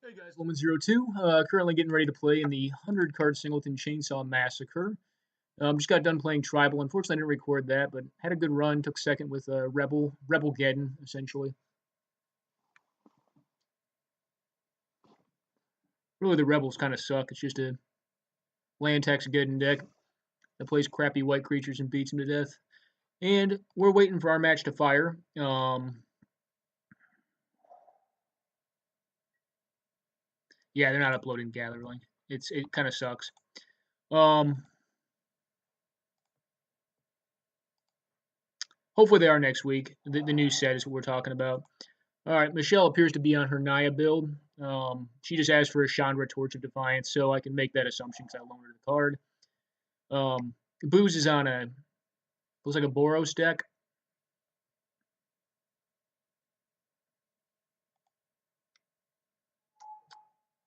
Hey guys, Loman02. Currently getting ready to play in the 100-card Singleton Chainsaw Massacre. Just got done playing Tribal. Unfortunately, I didn't record that, but had a good run. Took second with Rebel-geddon, essentially. Really, the Rebels kind of suck. It's just a land tax-geddon deck that plays crappy white creatures and beats them to death. And we're waiting for our match to fire. Yeah, they're not uploading Gatherling. It kind of sucks. Hopefully they are next week. The new set is what we're talking about. All right, Michelle appears to be on her Naya build. She just asked for a Chandra Torch of Defiance, so I can make that assumption because I loaned her the card. Booze is on looks like a Boros deck.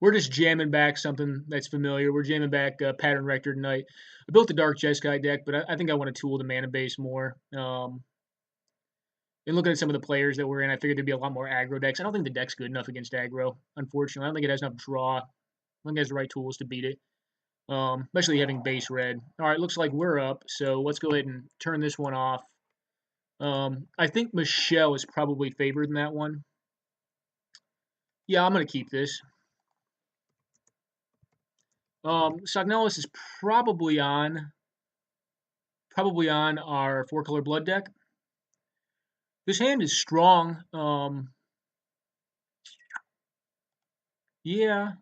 We're just jamming back something that's familiar. We're jamming back Pattern Rector tonight. I built the Dark Jeskai deck, but I think I want to tool the mana base more. And looking at some of the players that we're in, I figured there'd be a lot more aggro decks. I don't think the deck's good enough against aggro, unfortunately. I don't think it has enough draw. I don't think it has the right tools to beat it, especially having base red. All right, looks like we're up, so let's go ahead and turn this one off. I think Michelle is probably favored in that one. Yeah, I'm going to keep this. Sognalis is probably on our 4-color blood deck. This hand is strong. Yeah.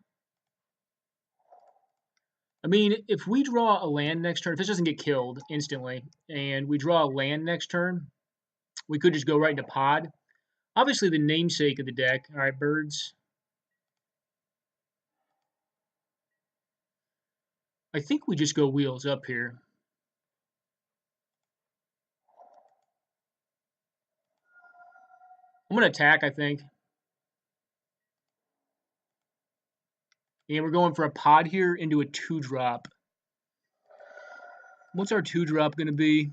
I mean, if we draw a land next turn, if this doesn't get killed instantly, and we draw a land next turn, we could just go right into pod. Obviously, the namesake of the deck. All right, birds. I think we just go wheels up here. I'm going to attack, I think. And we're going for a pod here into a 2-drop. What's our 2-drop going to be?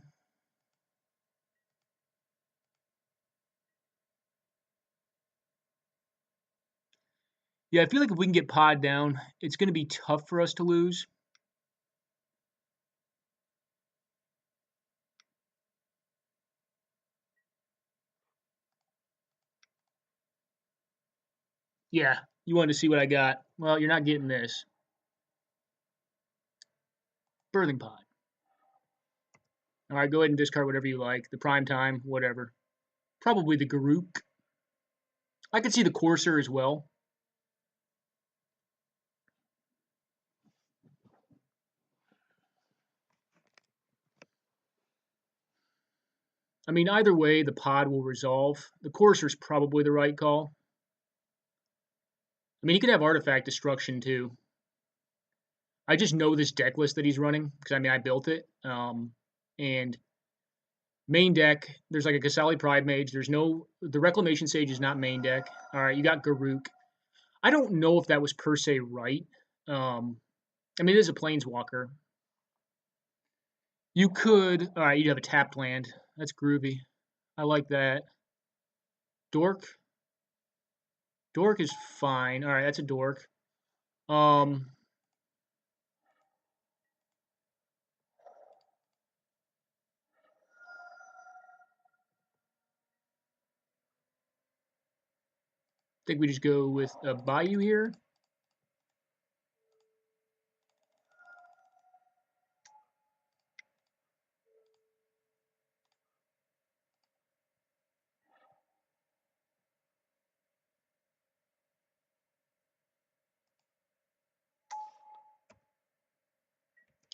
Yeah, I feel like if we can get pod down, it's going to be tough for us to lose. Yeah, you wanted to see what I got. Well, you're not getting this. Birthing pod. All right, go ahead and discard whatever you like. The prime time, whatever. Probably the Garuk. I could see the Courser as well. I mean, either way, the pod will resolve. The Courser's probably the right call. I mean, he could have artifact destruction too. I just know this deck list that he's running because I mean I built it. And main deck, there's like a Gasali Pride Mage. The Reclamation Sage is not main deck. All right, you got Garuk. I don't know if that was per se right. I mean, it is a Planeswalker. You could, all right, you'd have a tapped land. That's groovy. I like that. Dork. Dork is fine. All right, that's a dork. I think we just go with a Bayou here.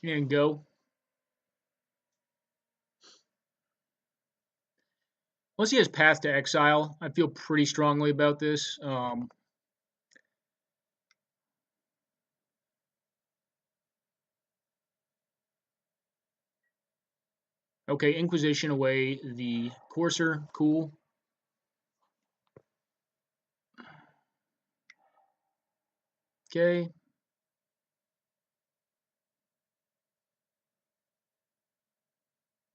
And go. Unless he has Path to Exile, I feel pretty strongly about this. Okay, Inquisition away the Courser. Cool. Okay.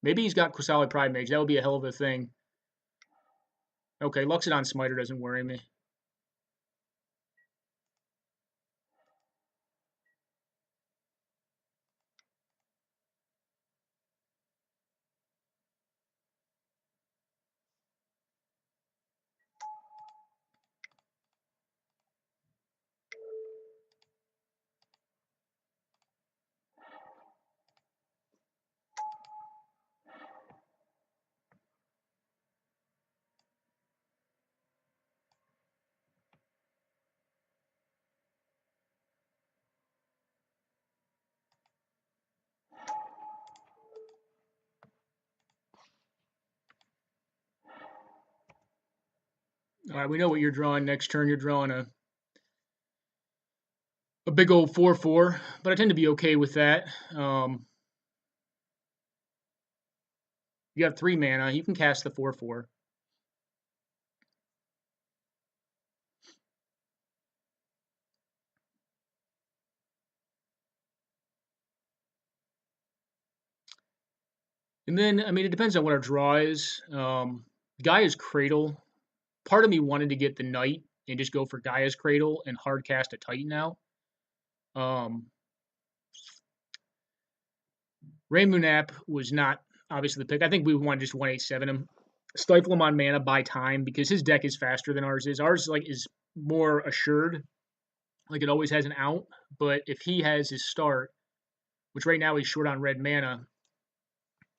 Maybe he's got Quasali Pride Mage. That would be a hell of a thing. Okay, Luxodon Smiter doesn't worry me. All right, we know what you're drawing next turn. You're drawing a big old 4/4, but I tend to be okay with that. You have 3 mana. You can cast the 4/4. And then, I mean, it depends on what our draw is. Gaia's Cradle. Part of me wanted to get the Knight and just go for Gaia's Cradle and hard cast a Titan out. Rain Moon App was not obviously the pick. I think we want to just 1/8/7 him. Stifle him on mana, buy time, because his deck is faster than ours is. Ours is more assured. Like, it always has an out. But if he has his start, which right now he's short on red mana,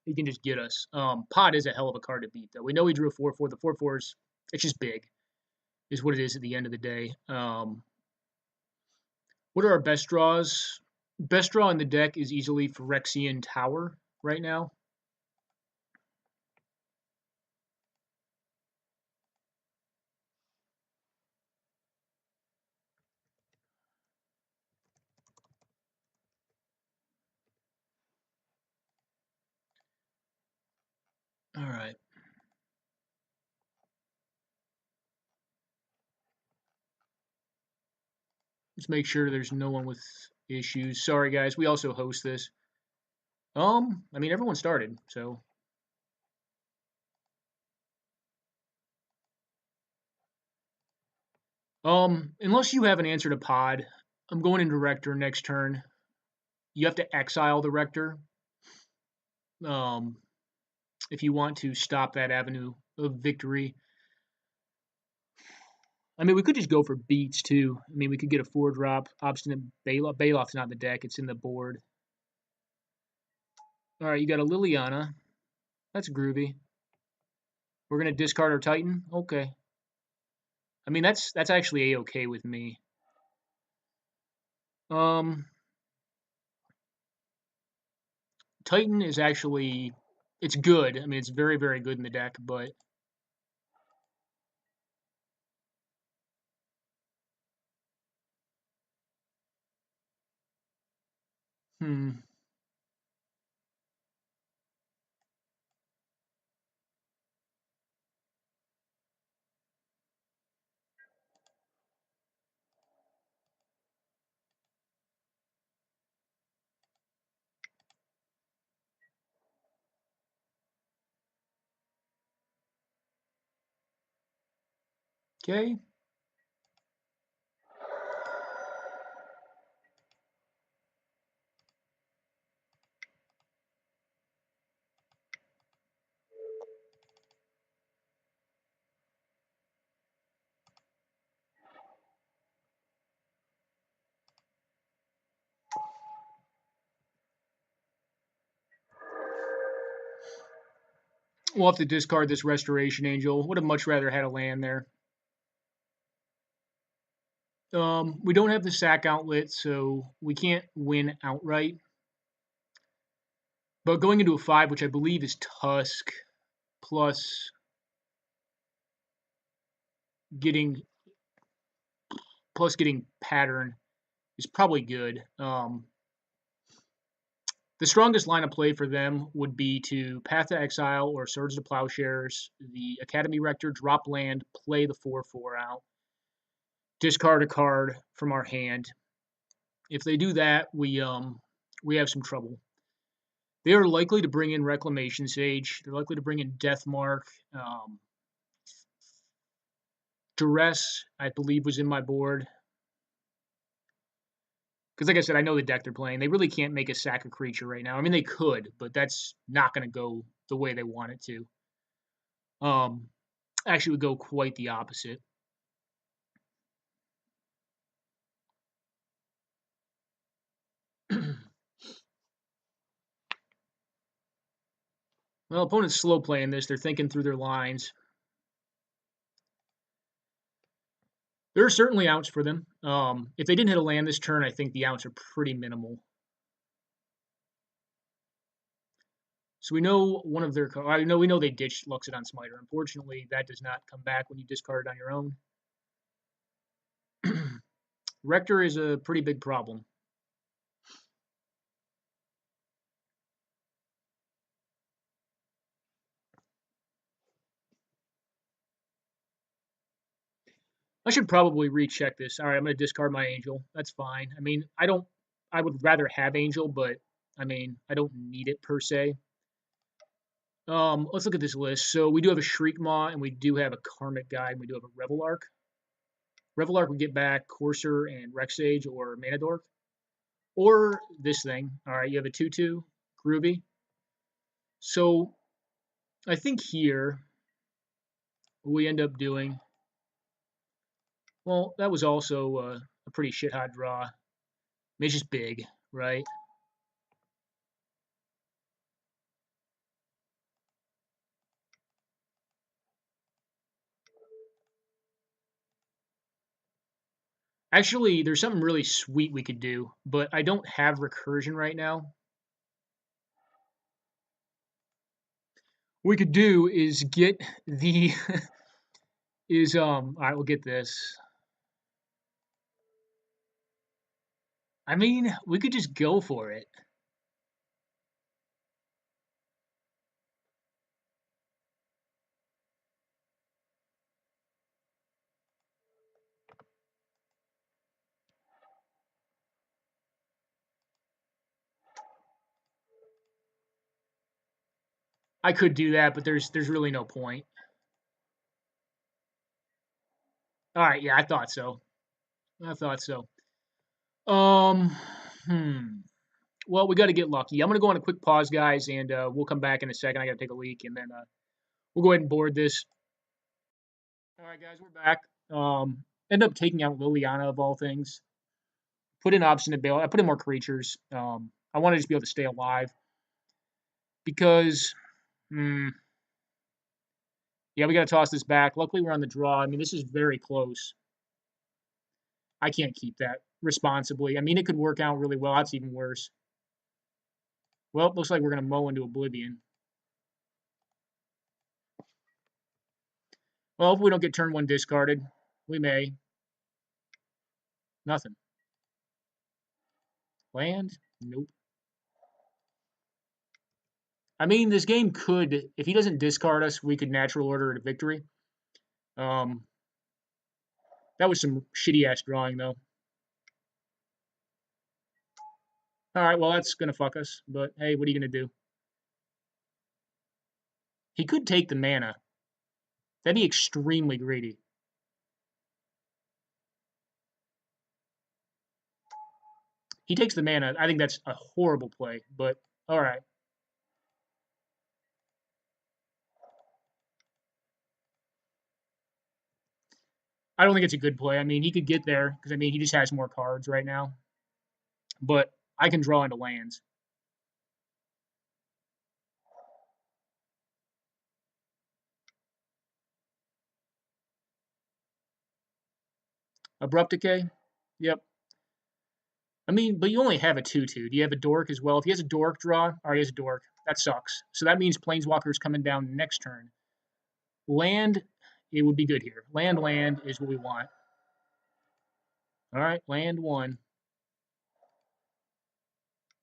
he can just get us. Pod is a hell of a card to beat, though. We know he drew a 4/4. The 4/4s, it's just big, is what it is at the end of the day. What are our best draws? Best draw in the deck is easily Phyrexian Tower right now. All right. Let's make sure there's no one with issues. Sorry, guys. We also host this. I mean, everyone started, so. Unless you have an answer to Pod, I'm going into Rector next turn. You have to exile the Rector. If you want to stop that avenue of victory. I mean, we could just go for beats, too. I mean, we could get a 4-drop. Obstinate Baloth. Baloth's not in the deck. It's in the board. All right, you got a Liliana. That's groovy. We're going to discard our Titan? Okay. I mean, that's actually A-okay with me. Titan is actually... It's good. I mean, it's very, very good in the deck, but... Okay. We'll have to discard this Restoration Angel. Would have much rather had a land there. We don't have the sack outlet, so we can't win outright. But going into a 5, which I believe is Tusk, plus getting Pattern is probably good. The strongest line of play for them would be to Path to Exile or Swords to Plowshares, the Academy Rector, drop land, play the 4/4 out, discard a card from our hand. If they do that, we have some trouble. They are likely to bring in Reclamation Sage. They're likely to bring in Deathmark. Duress, I believe, was in my board. Because, like I said, I know the deck they're playing. They really can't make a sack a creature right now. I mean, they could, but that's not going to go the way they want it to. Actually, would go quite the opposite. Well, opponent's slow playing this. They're thinking through their lines. There are certainly outs for them. If they didn't hit a land this turn, I think the outs are pretty minimal. So we know one of their. We know they ditched Luxodon Smiter. Unfortunately, that does not come back when you discard it on your own. Rector is a pretty big problem. I should probably recheck this. All right, I'm going to discard my Angel. That's fine. I mean, I don't. I would rather have Angel, but I mean, I don't need it per se. Let's look at this list. So we do have a Shriekmaw, and we do have a Karmic Guide, and we do have a Revel Arc. Revel Arc would get back Courser and Rexage or Manadork. Or this thing. All right, you have a 2/2, Groovy. So I think here what we end up doing. Well, that was also a pretty shit hot draw. I mean, it's just big, right? Actually, there's something really sweet we could do, but I don't have recursion right now. What we could do is get the all right, we'll get this. I mean, we could just go for it. I could do that, but there's really no point. All right, yeah, I thought so. I thought so. Um, hmm. Well, we got to get lucky. I'm gonna go on a quick pause, guys, and we'll come back in a second. I gotta take a leak, and then we'll go ahead and board this. All right, guys, we're back. End up taking out Liliana of all things. Put in Obstinate Bale. I put in more creatures. I want to just be able to stay alive because, yeah, we got to toss this back. Luckily, we're on the draw. I mean, this is very close. I can't keep that responsibly. I mean, it could work out really well. That's even worse. Well, looks like we're going to mow into oblivion. Well, if we don't get turn one discarded, we may. Nothing. Land? Nope. I mean, this game could, if he doesn't discard us, we could natural order it a victory. That was some shitty ass drawing though. All right, well that's gonna fuck us, but hey, what are you gonna do? He could take the mana. That'd be extremely greedy. He takes the mana. I think that's a horrible play, but all right. I don't think it's a good play. I mean, he could get there because I mean he just has more cards right now, but I can draw into lands. Abrupt Decay. Yep. I mean, but you only have a 2/2. Do you have a Dork as well? If he has a Dork draw, or he has a Dork, that sucks. So that means Planeswalker's coming down next turn. Land, it would be good here. Land is what we want. All right, land one.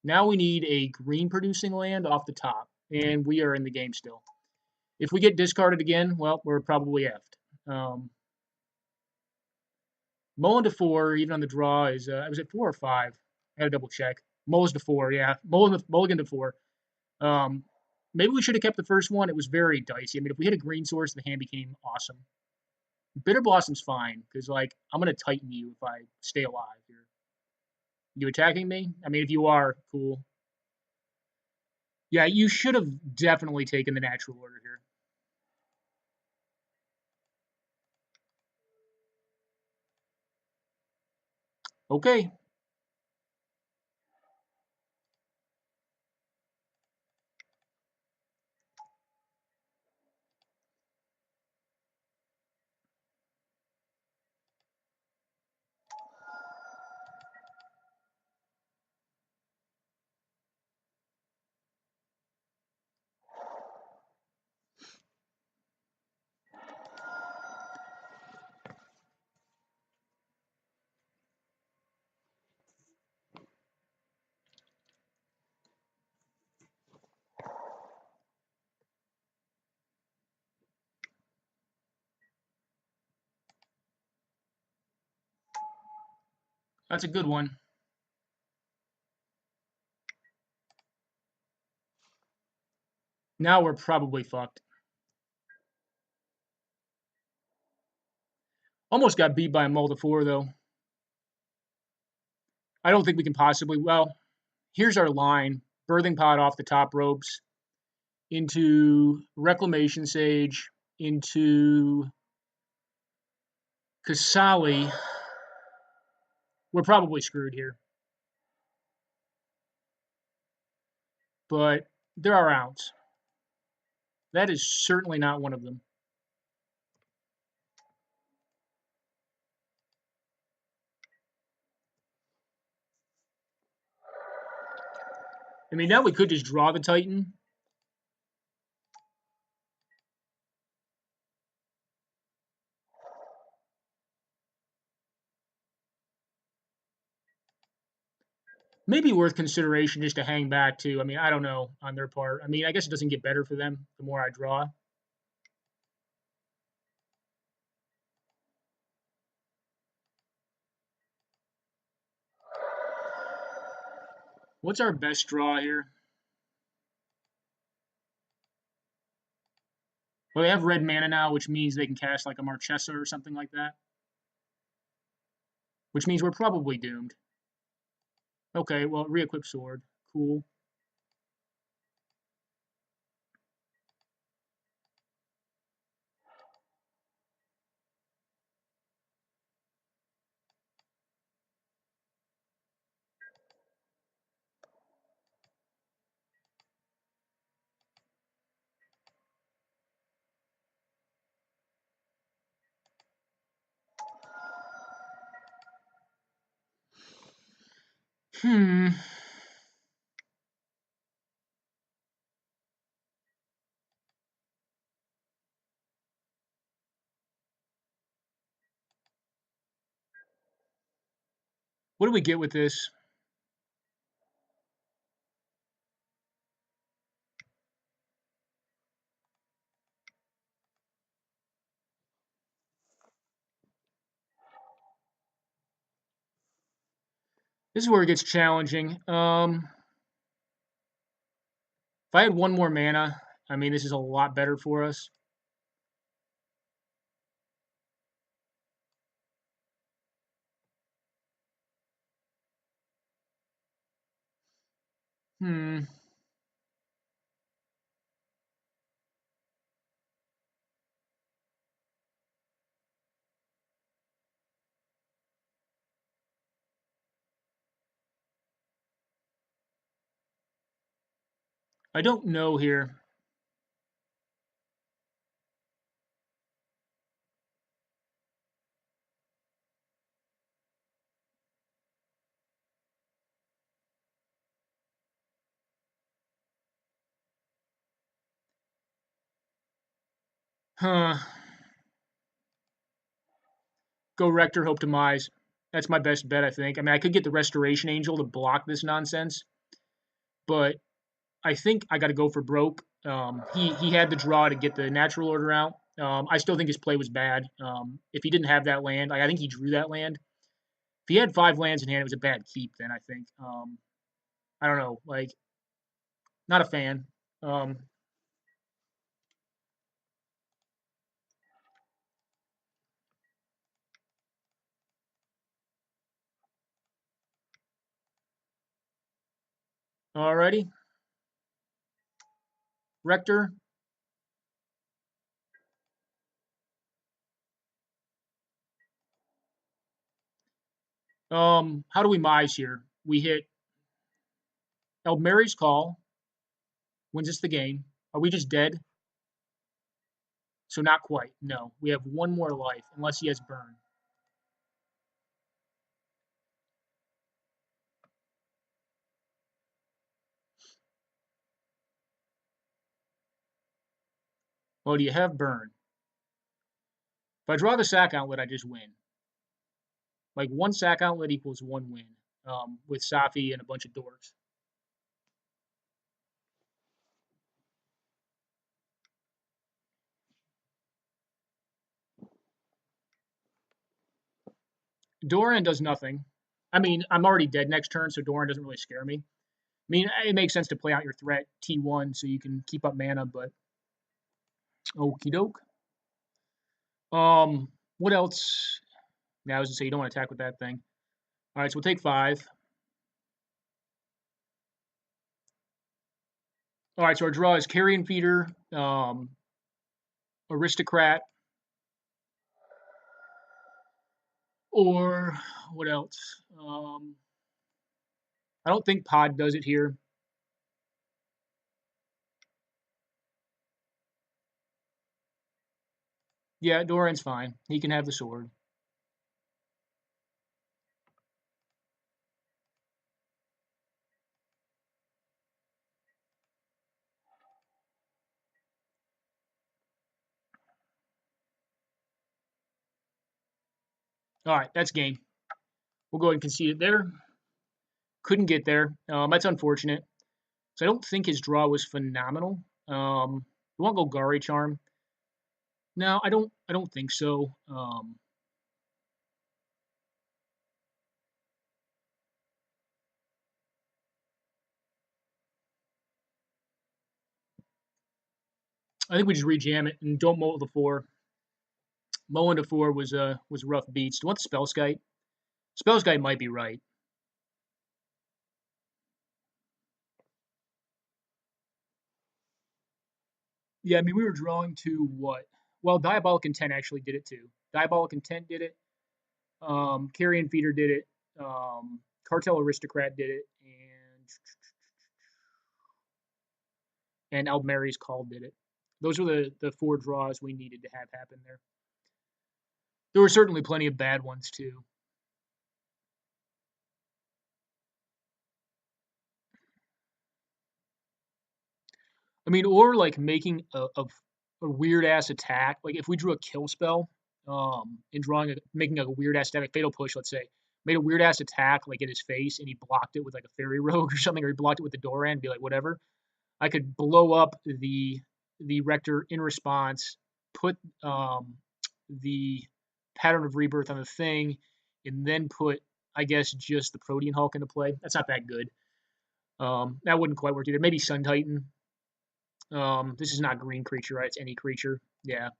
Now we need a green producing land off the top, and we are in the game still. If we get discarded again, well, we're probably effed. Mullen to 4, even on the draw, is was it 4 or 5? I gotta double check. Mullen's to 4, yeah. Mulligan to 4. Um, maybe we should have kept the first one. It was very dicey. I mean, if we hit a green source, the hand became awesome. Bitter Blossom's fine, because, like, I'm going to tighten you if I stay alive here. You attacking me? I mean, if you are, cool. Yeah, you should have definitely taken the natural order here. Okay. That's a good one. Now we're probably fucked. Almost got beat by a mull to 4, though. I don't think we can possibly. Well, here's our line. Birthing Pod off the top ropes. Into Reclamation Sage. Into Kasali. We're probably screwed here. But there are outs. That is certainly not one of them. I mean, now we could just draw the Titan. Maybe worth consideration just to hang back too. I mean, I don't know on their part. I mean, I guess it doesn't get better for them the more I draw. What's our best draw here? Well, they have red mana now, which means they can cast like a Marchesa or something like that. Which means we're probably doomed. Okay, well, re-equip sword. Cool. Hmm. What do we get with this? This is where it gets challenging. If I had one more mana, I mean, this is a lot better for us. Hmm. I don't know here. Huh. Go Rector, hope demise. That's my best bet, I think. I mean, I could get the Restoration Angel to block this nonsense, but I think I got to go for broke. He had the draw to get the natural order out. I still think his play was bad. If he didn't have that land, I think he drew that land. If he had 5 lands in hand, it was a bad keep. Then I think. I don't know. Like, not a fan. Um, Alrighty, Rector. How do we mise here? We hit Mary's Call, wins us the game. Are we just dead? So not quite. No, we have one more life, unless he has burn. Well, do you have burn? If I draw the sack outlet, I just win. Like one sack outlet equals one win. With Safi and a bunch of dorks. Doran does nothing. I mean, I'm already dead next turn, so Doran doesn't really scare me. I mean, it makes sense to play out your threat T1 so you can keep up mana, but okie doke. What else? Now, I was gonna say you don't want to attack with that thing. All right, so we'll take 5. All right, so our draw is Carrion Feeder, Aristocrat, or what else? I don't think Pod does it here. Yeah, Doran's fine. He can have the sword. All right, that's game. We'll go ahead and concede it there. Couldn't get there. That's unfortunate. So I don't think his draw was phenomenal. We want Golgari Charm. No, I don't. I don't think so. I think we just rejam it and don't mow the 4. Mowing to 4 was rough beats. Do you want the Spellskite? Spellskite might be right. Yeah, I mean we were drawing to what? Well, Diabolic Intent actually did it too. Diabolic Intent did it. Carrion Feeder did it. Cartel Aristocrat did it, and Aldmeri's Call did it. Those were the 4 draws we needed to have happen there. There were certainly plenty of bad ones too. I mean, or like making a weird ass attack. Like if we drew a kill spell, and making a weird ass attack, like Fatal Push, let's say, made a weird ass attack like in his face, and he blocked it with like a Fairy Rogue or something, or he blocked it with the Doran, be like whatever. I could blow up the Rector in response, put the Pattern of Rebirth on the thing, and then put I guess just the Protean Hulk into play. That's not that good. That wouldn't quite work either. Maybe Sun Titan. This is not green creature, right? It's any creature. Yeah.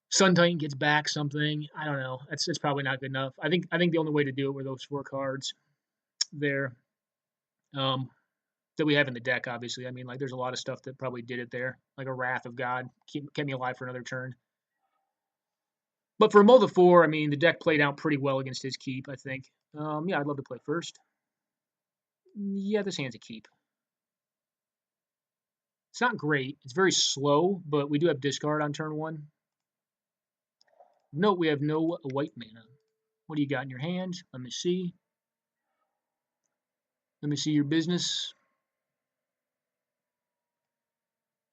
Sun Titan gets back something. I don't know. That's probably not good enough. I think the only way to do it were those 4 cards there. That we have in the deck, obviously. I mean, like there's a lot of stuff that probably did it there, like a Wrath of God, kept me alive for another turn. But for Mold of 4, I mean, the deck played out pretty well against his keep, I think. Yeah, I'd love to play first. Yeah, this hand's a keep. It's not great. It's very slow, but we do have discard on turn 1. Note we have no white mana. What do you got in your hand? Let me see. Let me see your business.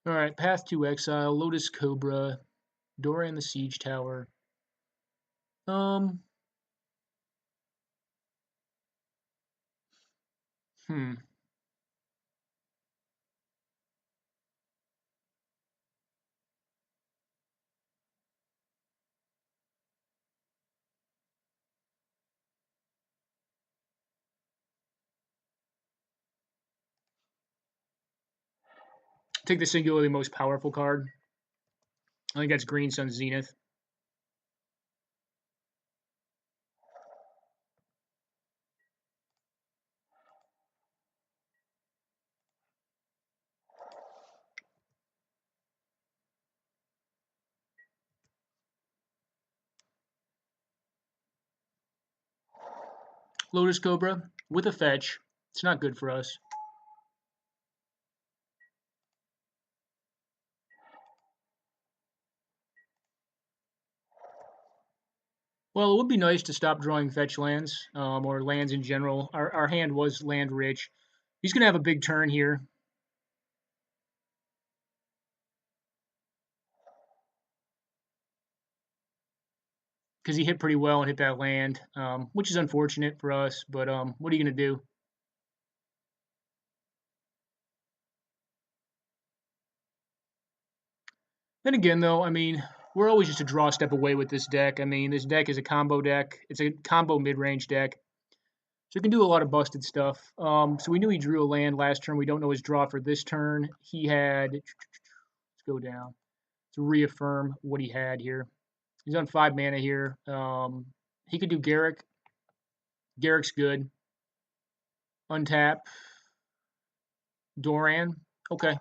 All right, Path to Exile, Lotus Cobra, Doran the Siege Tower. Hmm. Take the singularly most powerful card. I think that's Green Sun Zenith. Lotus Cobra with a fetch. It's not good for us. Well, it would be nice to stop drawing fetch lands, or lands in general. Our hand was land rich. He's going to have a big turn here. Because he hit pretty well and hit that land, which is unfortunate for us. But what are you going to do? Then again, though, I mean, we're always just a draw step away with this deck. I mean, this deck is a combo deck. It's a combo mid-range deck. So he can do a lot of busted stuff. So we knew he drew a land last turn. We don't know his draw for this turn. He had, let's go down to reaffirm what he had here. He's on 5 mana here. He could do Garrick. Garrick's good. Untap. Doran. Okay.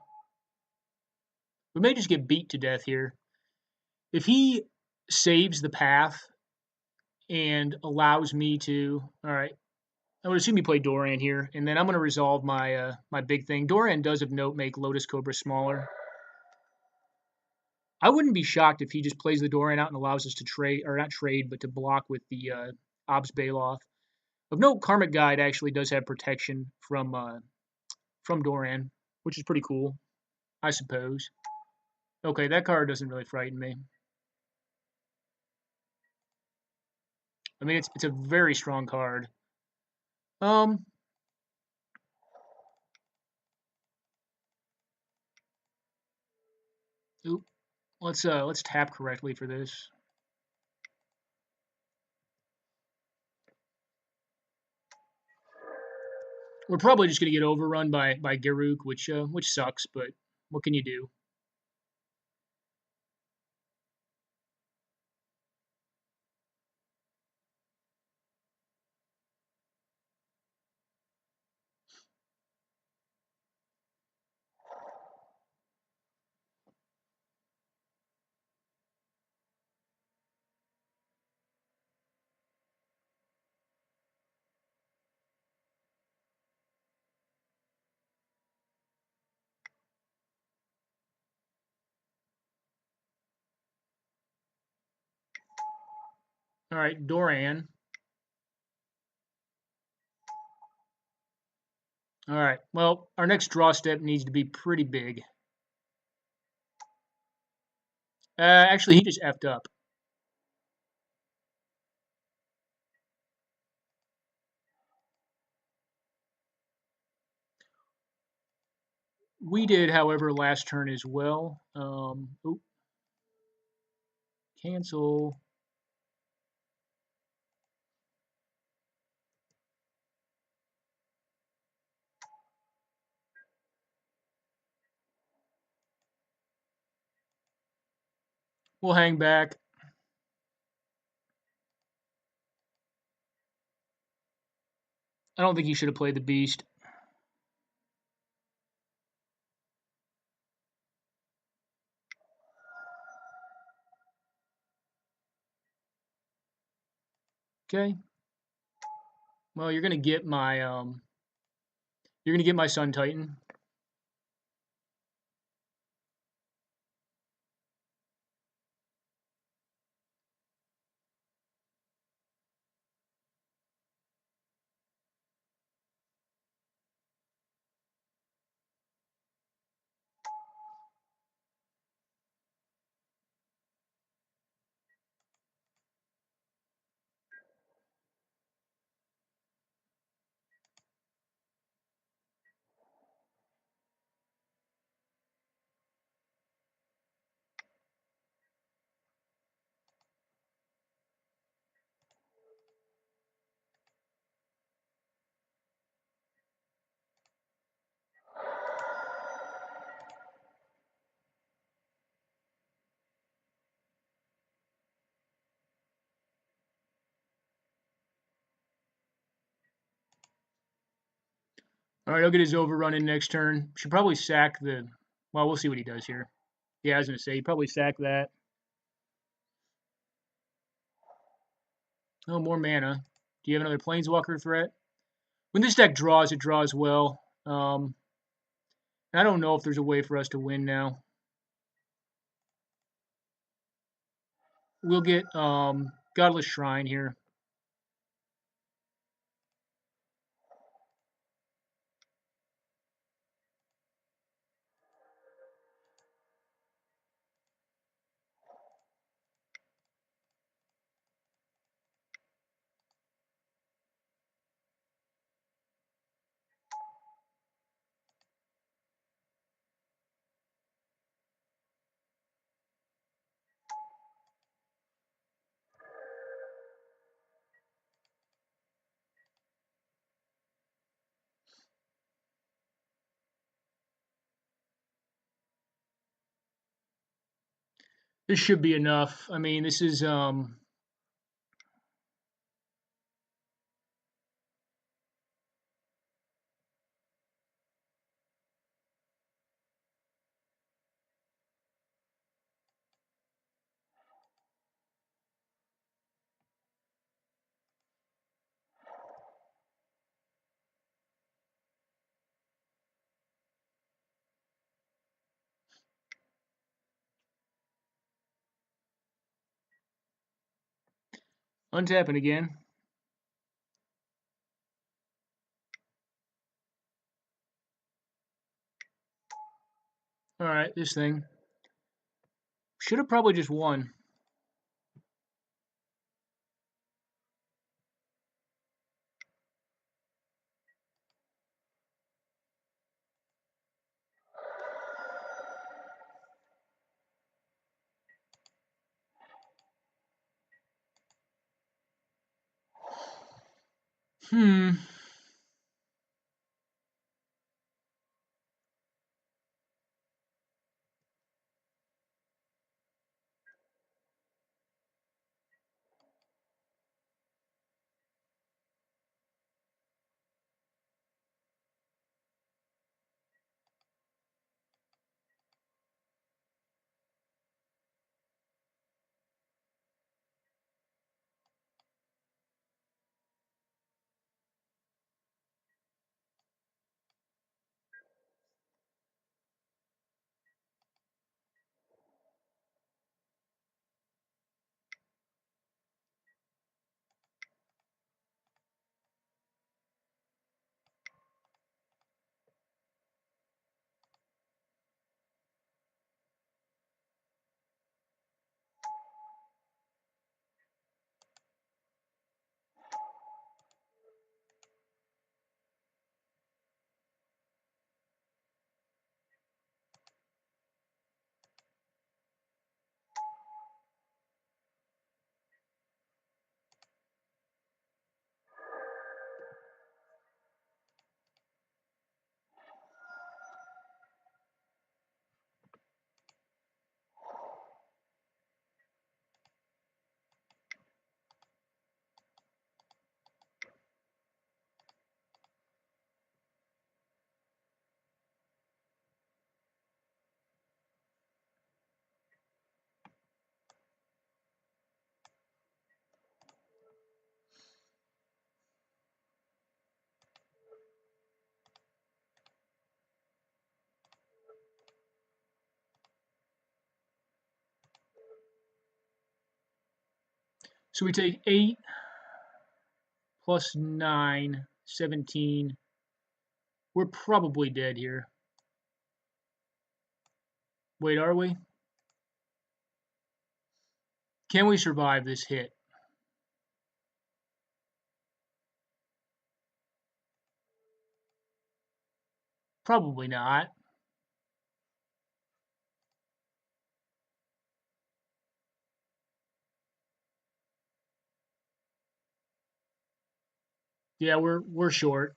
We may just get beat to death here. If he saves the path and allows me to, all right, I would assume he played Doran here, and then I'm going to resolve my my big thing. Doran does of note make Lotus Cobra smaller. I wouldn't be shocked if he just plays the Doran out and allows us to trade, or not trade, but to block with the Obs Baloth. Of note, Karmic Guide actually does have protection from Doran, which is pretty cool, I suppose. Okay, that card doesn't really frighten me. I mean, it's a very strong card. Oop, let's tap correctly for this. We're probably just gonna get overrun by Garruk, which sucks, but what can you do? All right, Doran. All right. Well, our next draw step needs to be pretty big. Actually, he just effed up. We did, however, last turn as well. Oop, cancel. We'll hang back. I don't think he should have played the beast. Okay. Well, you're gonna get my Sun Titan. All right, I'll get his overrun in next turn. Should probably sack the. Well, we'll see what he does here. Yeah, I was gonna say he probably sack that. Oh, more mana. Do you have another Planeswalker threat? When this deck draws, it draws well. I don't know if there's a way for us to win now. We'll get Godless Shrine here. This should be enough. I mean, this is untapping again. All right, this thing should have probably just won. So we take 8 plus 9, 17. We're probably dead here. Wait, are we? Can we survive this hit? Probably not. Yeah, we're short.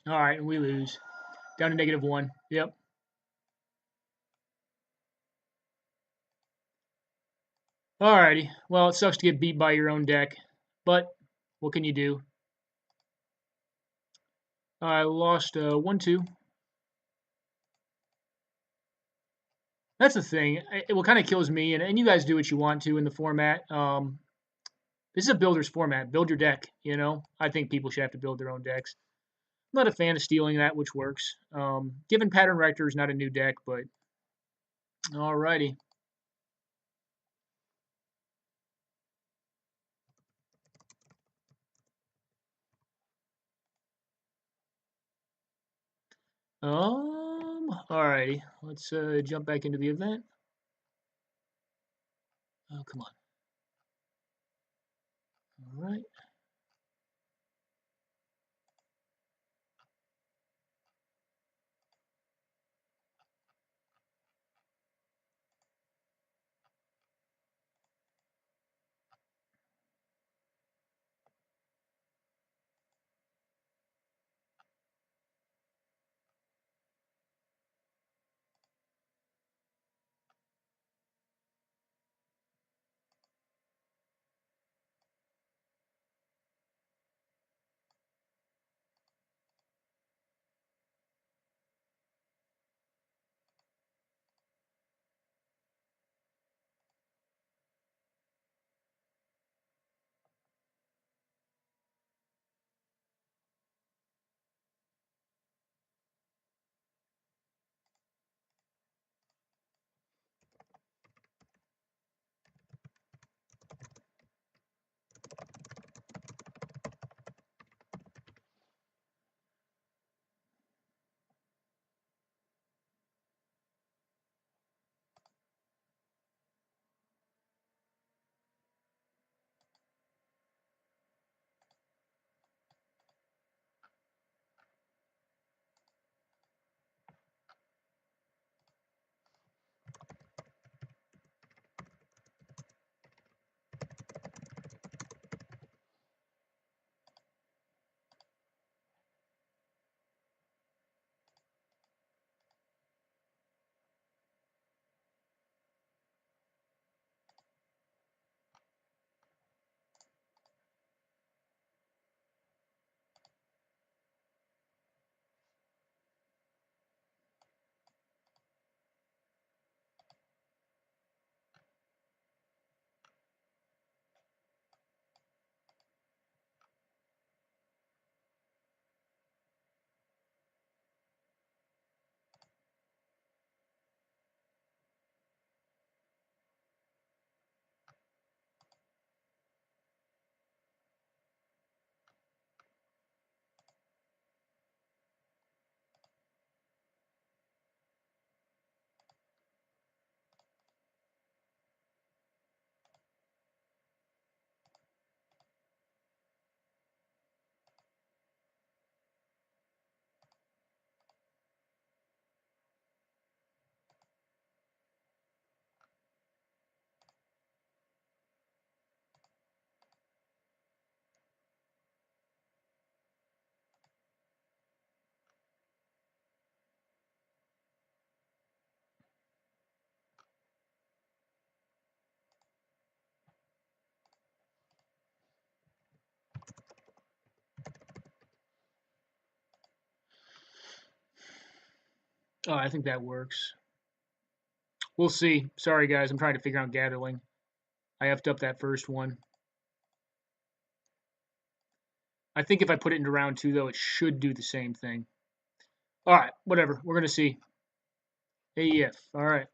All right, and we lose. Down to -1. Yep. Alrighty. Well, it sucks to get beat by your own deck, but what can you do? I lost 1-2. That's the thing. What kind of kills me, and you guys do what you want to in the format. This is a builder's format. Build your deck, you know? I think people should have to build their own decks. I'm not a fan of stealing that, which works. Given Pattern Rector is not a new deck, but alrighty. Alrighty. Let's jump back into the event. Oh, come on. All right. Oh, I think that works. We'll see. Sorry, guys. I'm trying to figure out Gatherling. I effed up that first one. I think if I put it into round 2, though, it should do the same thing. All right, whatever. We're going to see. AEF. All right.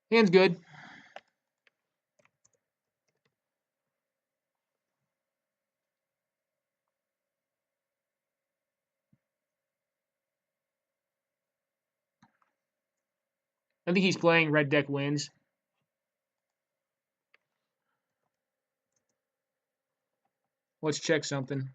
Hand's good. I think he's playing red deck wins. Let's check something.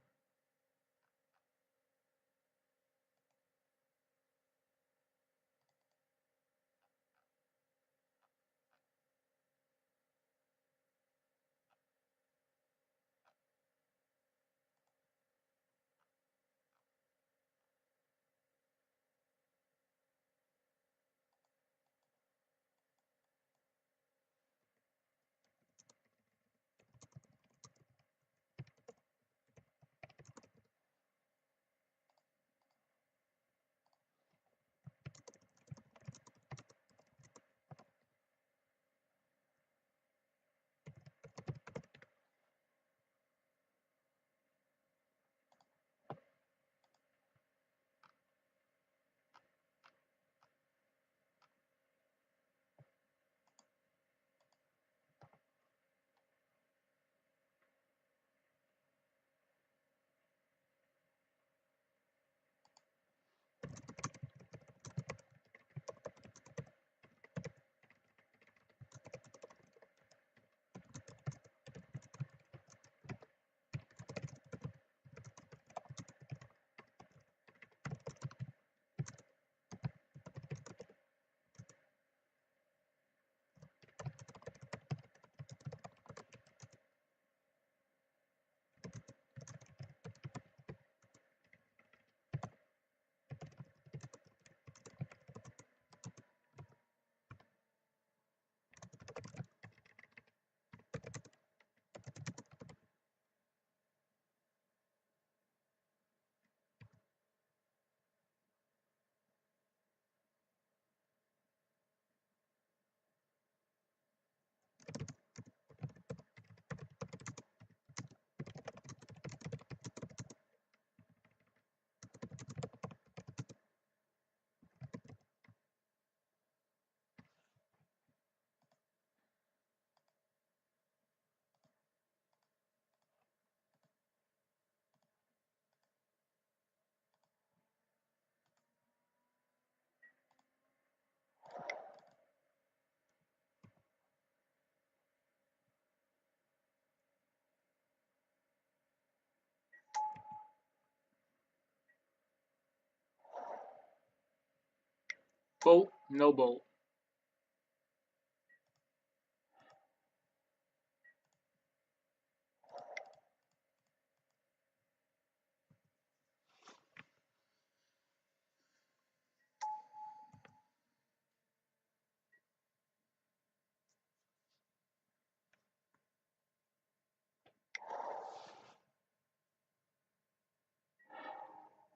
Bolt, no bolt.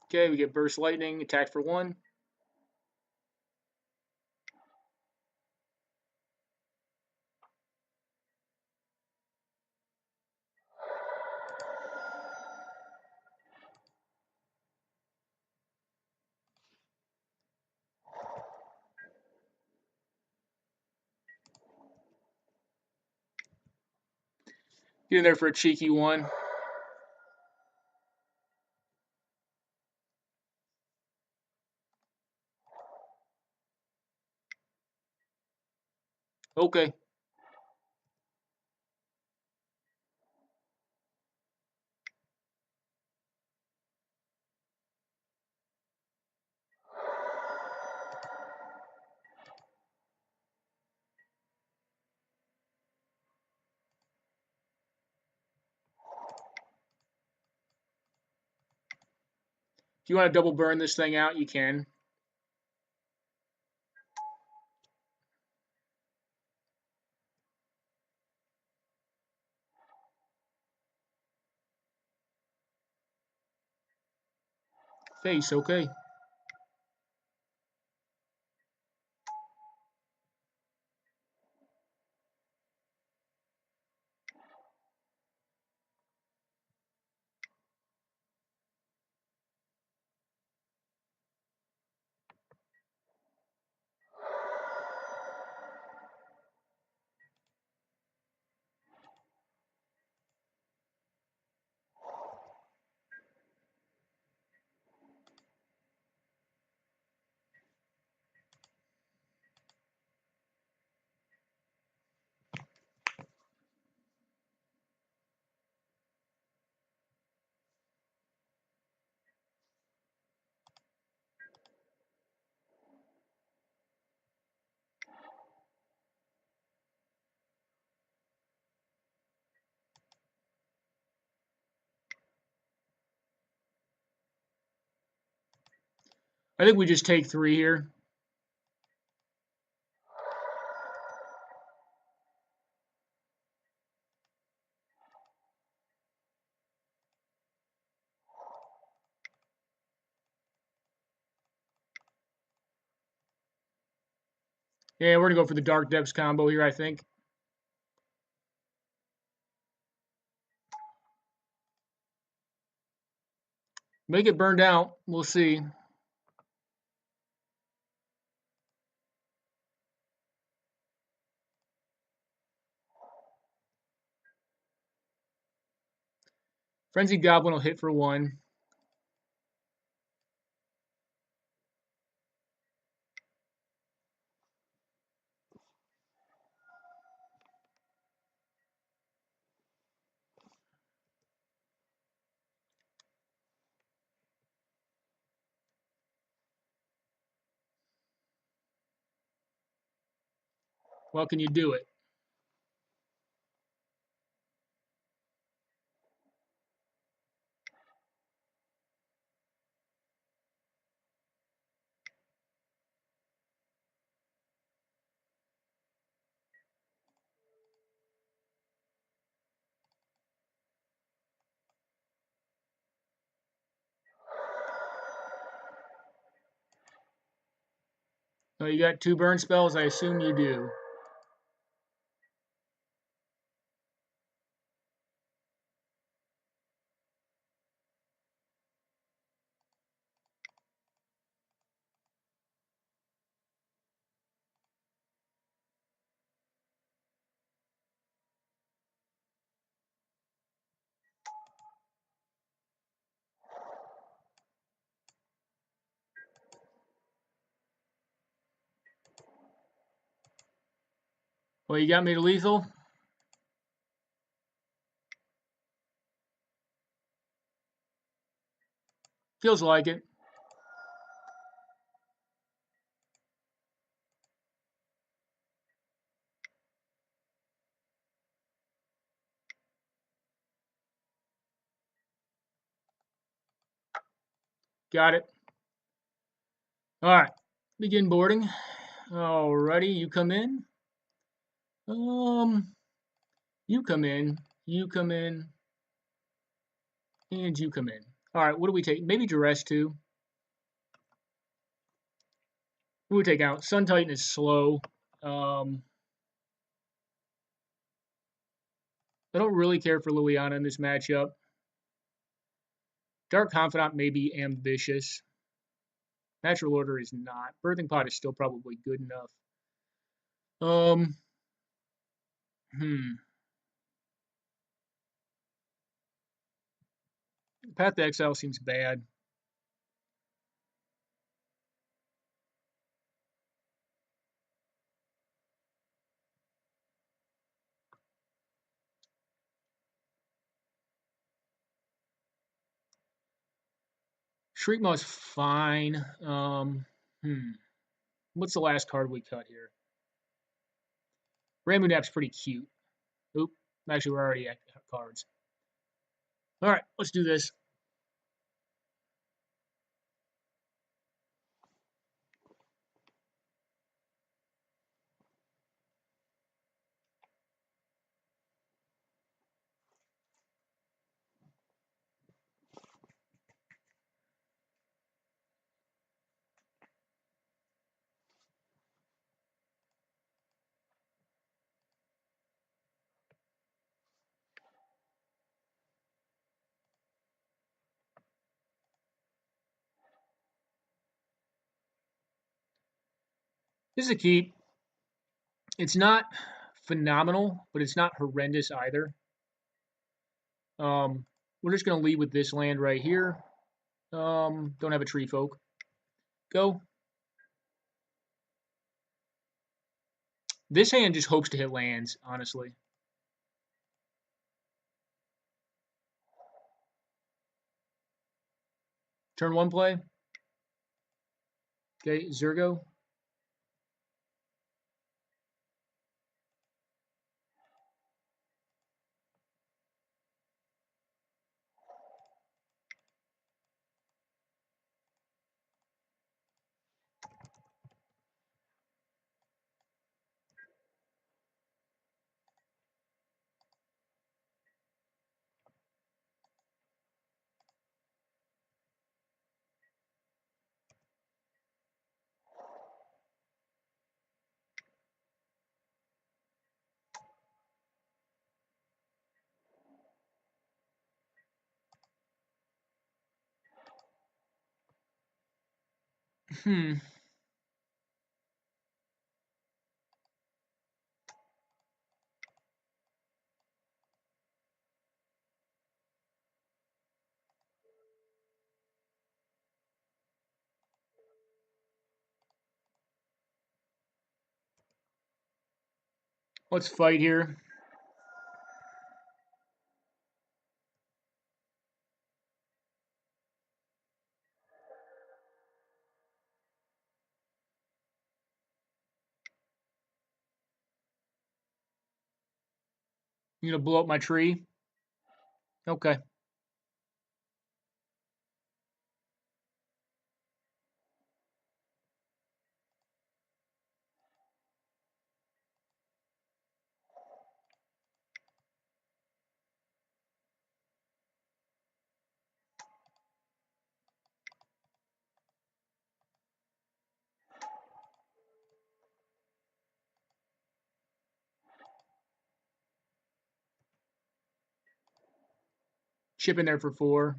Okay, we get Burst Lightning, attack for 1. Get in there for a cheeky 1. Okay. If you want to double burn this thing out, you can. Face, okay. I think we just take 3 here. Yeah, we're going to go for the Dark Depths combo here, I think. Make it burned out. We'll see. Frenzied Goblin will hit for 1. Well, can you do it? Oh, you got 2 burn spells? I assume you do. Well, you got me to lethal? Feels like it. Got it. All right. Begin boarding. Alrighty, you come in. You come in. You come in. And you come in. All right, what do we take? Maybe duress too. What do we take out? Sun Titan is slow. I don't really care for Liliana in this matchup. Dark Confidant may be ambitious. Natural Order is not. Birthing Pod is still probably good enough. Path to Exile seems bad. Shriekmaw's fine. What's the last card we cut here? Ramunap's pretty cute. Oop. Actually, we're already at cards. All right, let's do this. This is a keep. It's not phenomenal, but it's not horrendous either. We're just going to lead with this land right here. Don't have a tree folk. Go. This hand just hopes to hit lands, honestly. Turn one play. Okay, Zergo. Let's fight here. You gonna blow up my tree? Okay. I Chip in there for 4.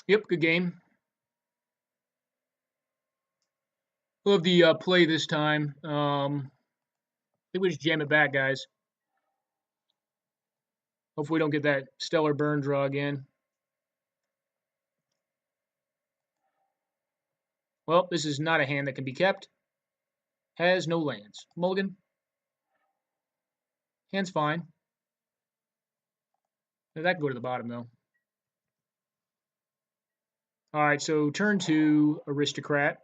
Yep, good game. Love the play this time. I think we just jam it back, guys. Hopefully we don't get that stellar burn draw again. Well, this is not a hand that can be kept. Has no lands. Mulligan. Hand's fine. That can go to the bottom, though. All right, so turn 2, Aristocrat.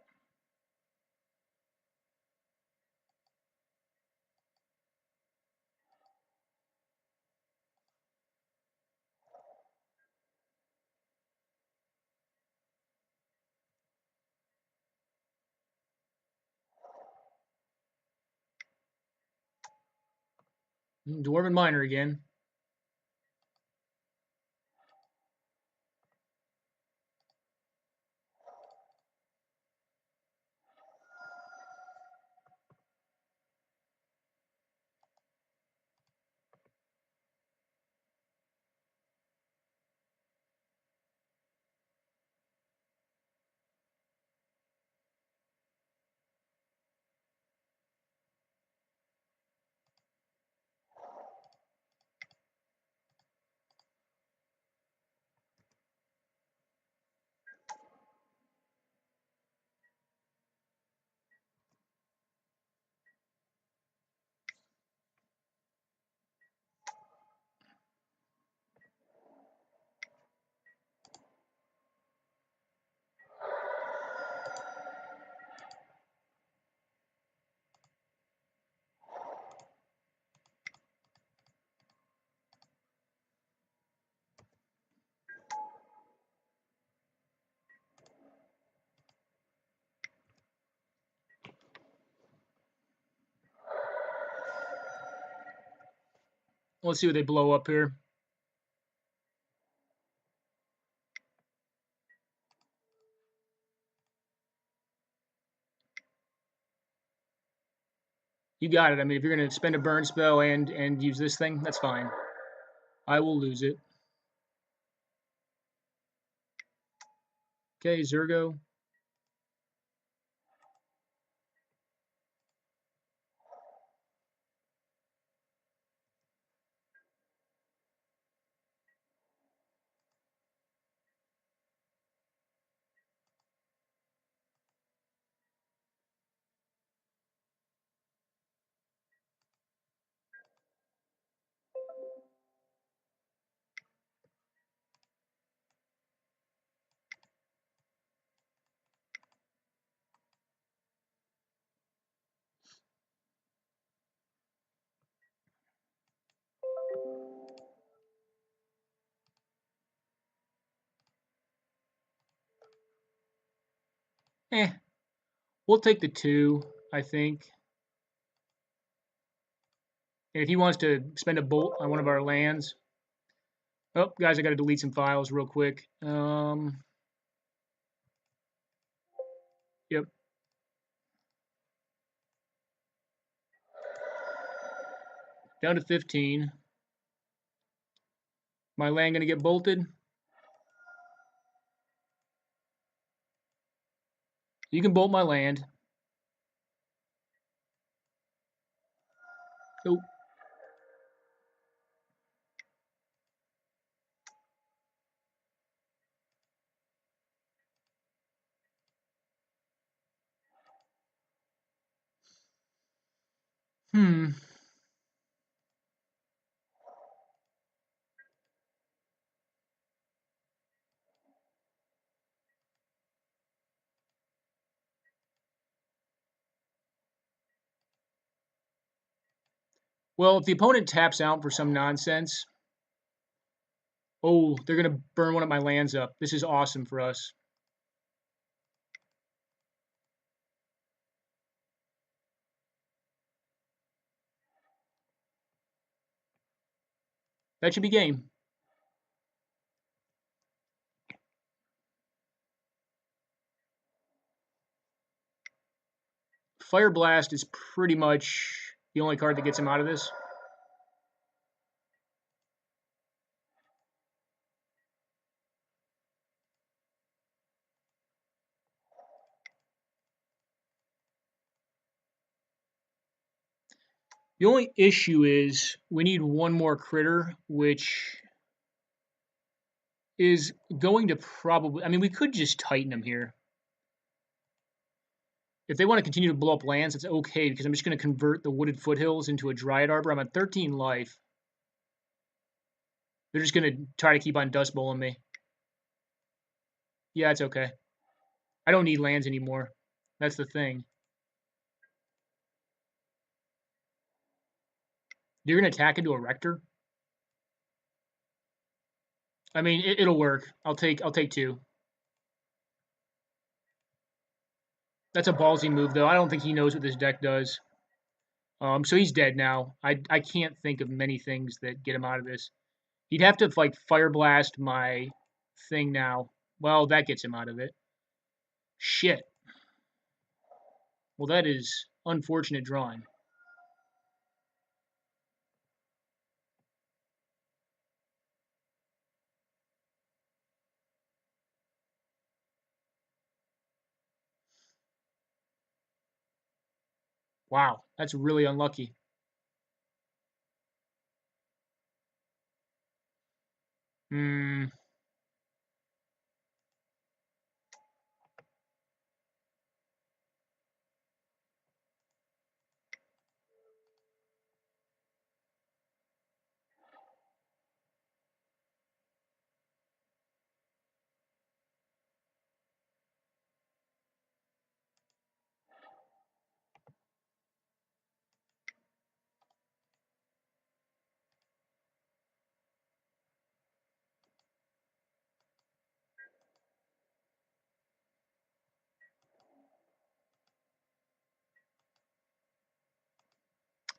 Dwarven Miner again. Let's see what they blow up here. You got it. I mean, if you're going to spend a burn spell and use this thing, that's fine. I will lose it. Okay, Zergo. We'll take the 2, I think. And if he wants to spend a bolt on one of our lands. Oh, guys, I got to delete some files real quick. Yep. Down to 15. My land going to get bolted? You can bolt my land. Oh. Well, if the opponent taps out for some nonsense, oh, they're going to burn one of my lands up. This is awesome for us. That should be game. Fire Blast is pretty much the only card that gets him out of this. The only issue is we need one more critter, which is going to probably... I mean, we could just Titan him here. If they want to continue to blow up lands, it's okay, because I'm just going to convert the Wooded Foothills into a Dryad Arbor. I'm at 13 life. They're just going to try to keep on Dust Bowling me. Yeah, it's okay. I don't need lands anymore. That's the thing. You're going to attack into a Rector? I mean, it'll work. I'll take 2. That's a ballsy move, though. I don't think he knows what this deck does. So he's dead now. I can't think of many things that get him out of this. He'd have to like Fire Blast my thing now. Well, that gets him out of it. Shit. Well, that is unfortunate drawing. Wow, that's really unlucky. Hmm.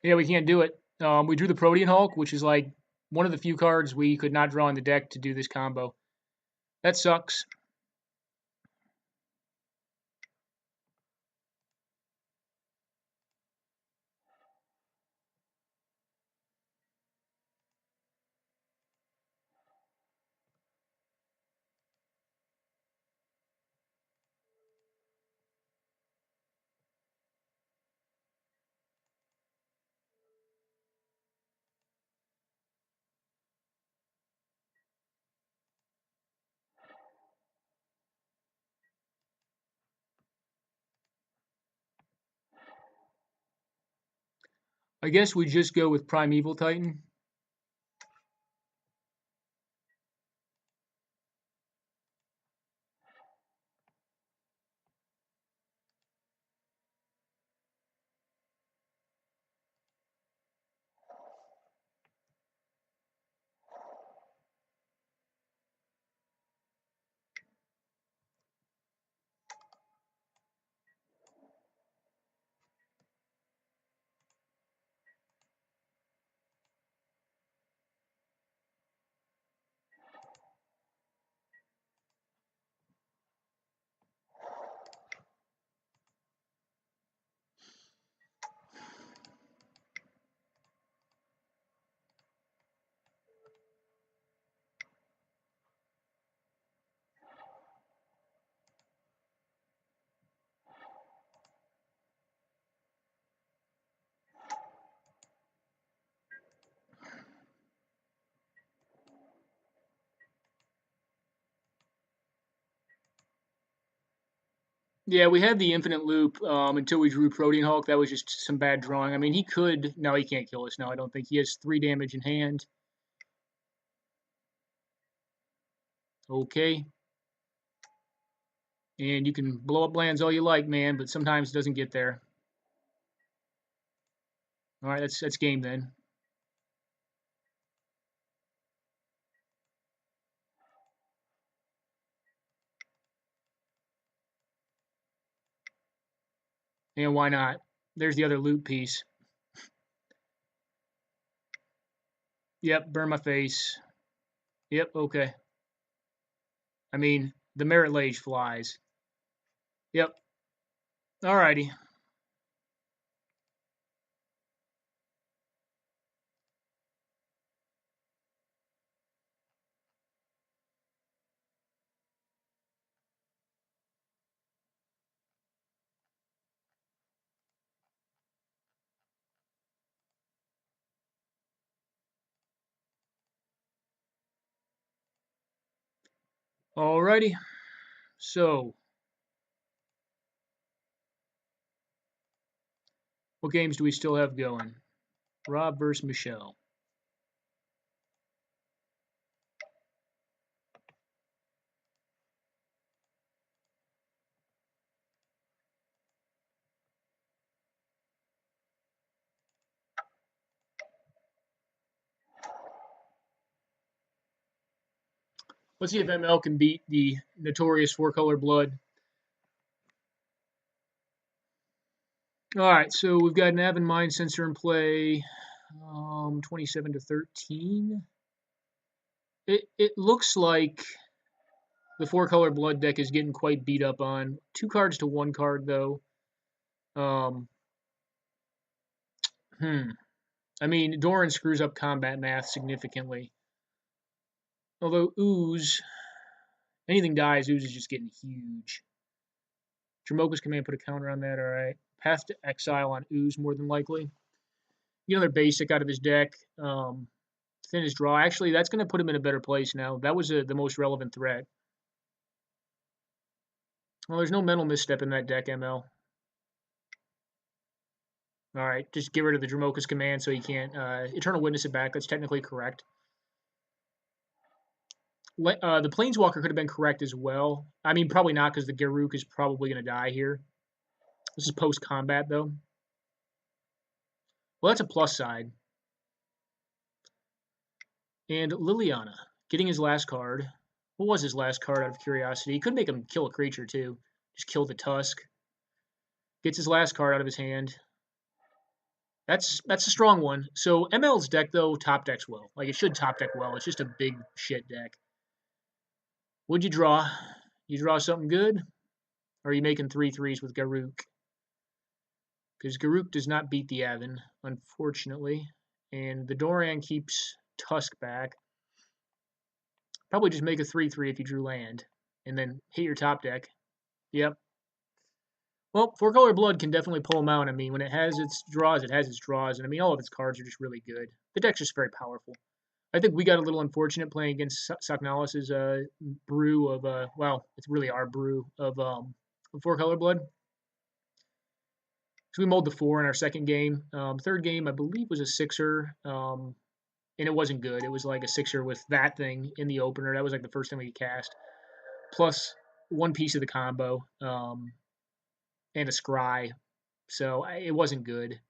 Yeah, we can't do it. We drew the Protean Hulk, which is like one of the few cards we could not draw in the deck to do this combo. That sucks. I guess we just go with Primeval Titan. Yeah, we had the infinite loop until we drew Protean Hulk. That was just some bad drawing. I mean, he could. No, he can't kill us. No, I don't think. He has 3 damage in hand. Okay. And you can blow up lands all you like, man, but sometimes it doesn't get there. All right, that's game then. And why not? There's the other loot piece. Yep, burn my face. Yep, okay. I mean, the Merit Lage flies. Yep. Alrighty. Alrighty. So, What games do we still have going? Rob versus Michelle. Let's see if ML can beat the notorious four-color blood. All right, so we've got an Avon Mind Sensor in play, 27 to 13. It looks like the four-color blood deck is getting quite beat up on. 2 cards to 1 card, though. I mean, Doran screws up combat math significantly. Although Ooze, anything dies, Ooze is just getting huge. Jamoka's command put a counter on that, all right. Path to Exile on Ooze, more than likely. Get another basic out of his deck. Thin his draw. Actually, that's going to put him in a better place now. That was the most relevant threat. Well, there's no mental misstep in that deck, ML. All right, just get rid of the Dramoka's command so he can't Eternal Witness it back. That's technically correct. The Planeswalker could have been correct as well. I mean, probably not because the Garruk is probably going to die here. This is post-combat, though. Well, that's a plus side. And Liliana, getting his last card. What was his last card out of curiosity? He could make him kill a creature, too. Just kill the Tusk. Gets his last card out of his hand. That's a strong one. So ML's deck, though, top decks well. Like, it should top deck well. It's just a big shit deck. What'd you draw? You draw something good? Or are you making 3/3s with Garruk? Because Garruk does not beat the Avon, unfortunately. And the Doran keeps Tusk back. Probably just make a 3/3 if you drew land. And then hit your top deck. Yep. Well, four-color blood can definitely pull them out. I mean, when it has its draws, it has its draws. And I mean, all of its cards are just really good. The deck's just very powerful. I think we got a little unfortunate playing against Saknalis' brew of, well, it's really our brew of four-color blood. So we mulled the 4 in our second game. Third game, I believe, was a 6er, and it wasn't good. It was like a 6er with that thing in the opener. That was like the first thing we cast, plus one piece of the combo, and a scry. So it wasn't good.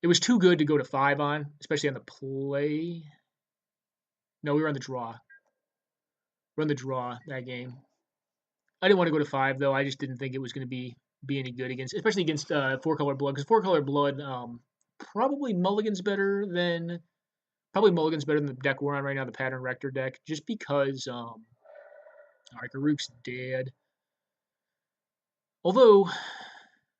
It was too good to go to 5 on, especially on the play. No, we were on the draw. We're on the draw that game. I didn't want to go to 5, though. I just didn't think it was going to be any good against, especially against four-color blood, because four-color blood probably mulligans better than the deck we're on right now, the Pattern Rector deck, just because all right, Garruk's dead. Although,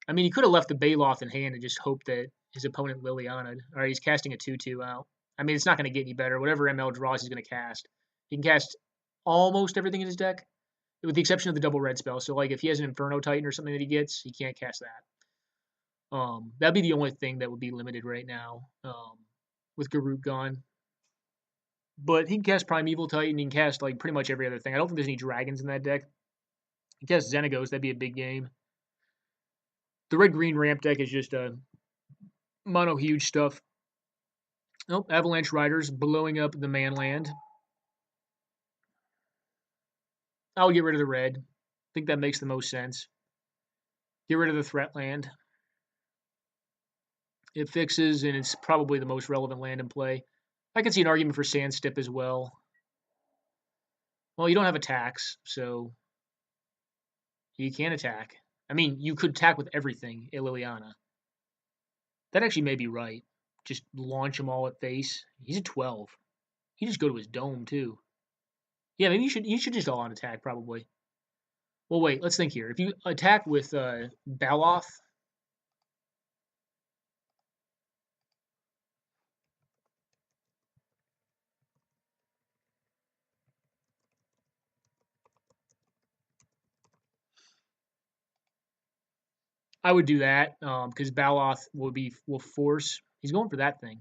I mean, he could have left the Baloth in hand and just hoped that his opponent Liliana. All right, he's casting a 2/2 out. I mean, it's not going to get any better. Whatever ML draws, he's going to cast. He can cast almost everything in his deck, with the exception of the double red spell. So, like, if he has an Inferno Titan or something that he gets, he can't cast that. That'd be the only thing that would be limited right now with Garruk gone. But he can cast Primeval Titan. He can cast, like, pretty much every other thing. I don't think there's any dragons in that deck. He can cast Xenagos. That'd be a big game. The red-green ramp deck is just mono huge stuff. Oh, Avalanche Riders blowing up the Manland. I'll get rid of the red. I think that makes the most sense. Get rid of the threat land. It fixes, and it's probably the most relevant land in play. I can see an argument for Sandstip as well. Well, you don't have attacks, so you can't attack. I mean, you could attack with everything, Liliana. That actually may be right. Just launch them all at face. He's a 12. He just go to his dome, too. Yeah, maybe you should just all on attack, probably. Well, wait, let's think here. If you attack with Baloth, I would do that because Baloth will force. He's going for that thing.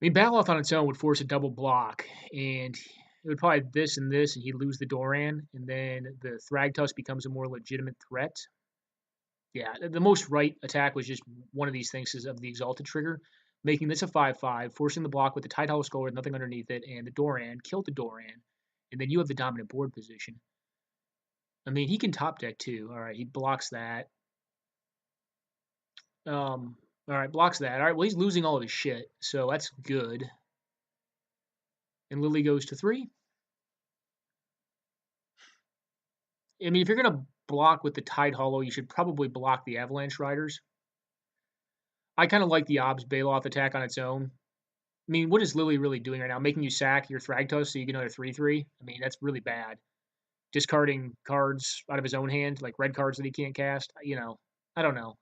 I mean, Baloth on its own would force a double block, and it would probably this, and he'd lose the Doran, and then the Thragtusk becomes a more legitimate threat. Yeah, the most right attack was just one of these things is of the Exalted trigger, making this a 5/5, forcing the block with the Tight Hollow Skull with nothing underneath it, and the Doran, kill the Doran, and then you have the dominant board position. I mean, he can top deck too. All right, he blocks that. All right, blocks that. All right, well, he's losing all of his shit, so that's good. And Lily goes to 3. I mean, if you're going to block with the Tide Hollow, you should probably block the Avalanche Riders. I kind of like the Obs Bailoff attack on its own. I mean, what is Lily really doing right now? Making you sack your Thragtusk so you get another 3/3? I mean, that's really bad. Discarding cards out of his own hand, like red cards that he can't cast. You know, I don't know.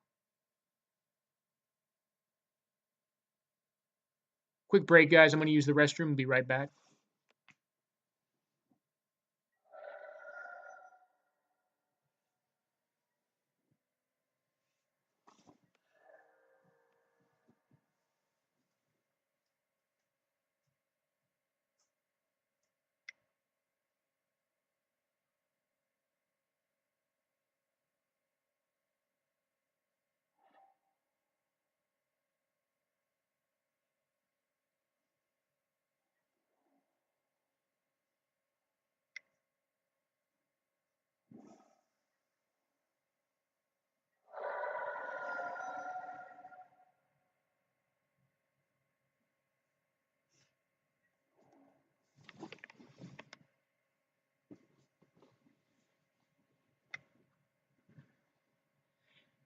Quick break, guys. I'm going to use the restroom. Be right back.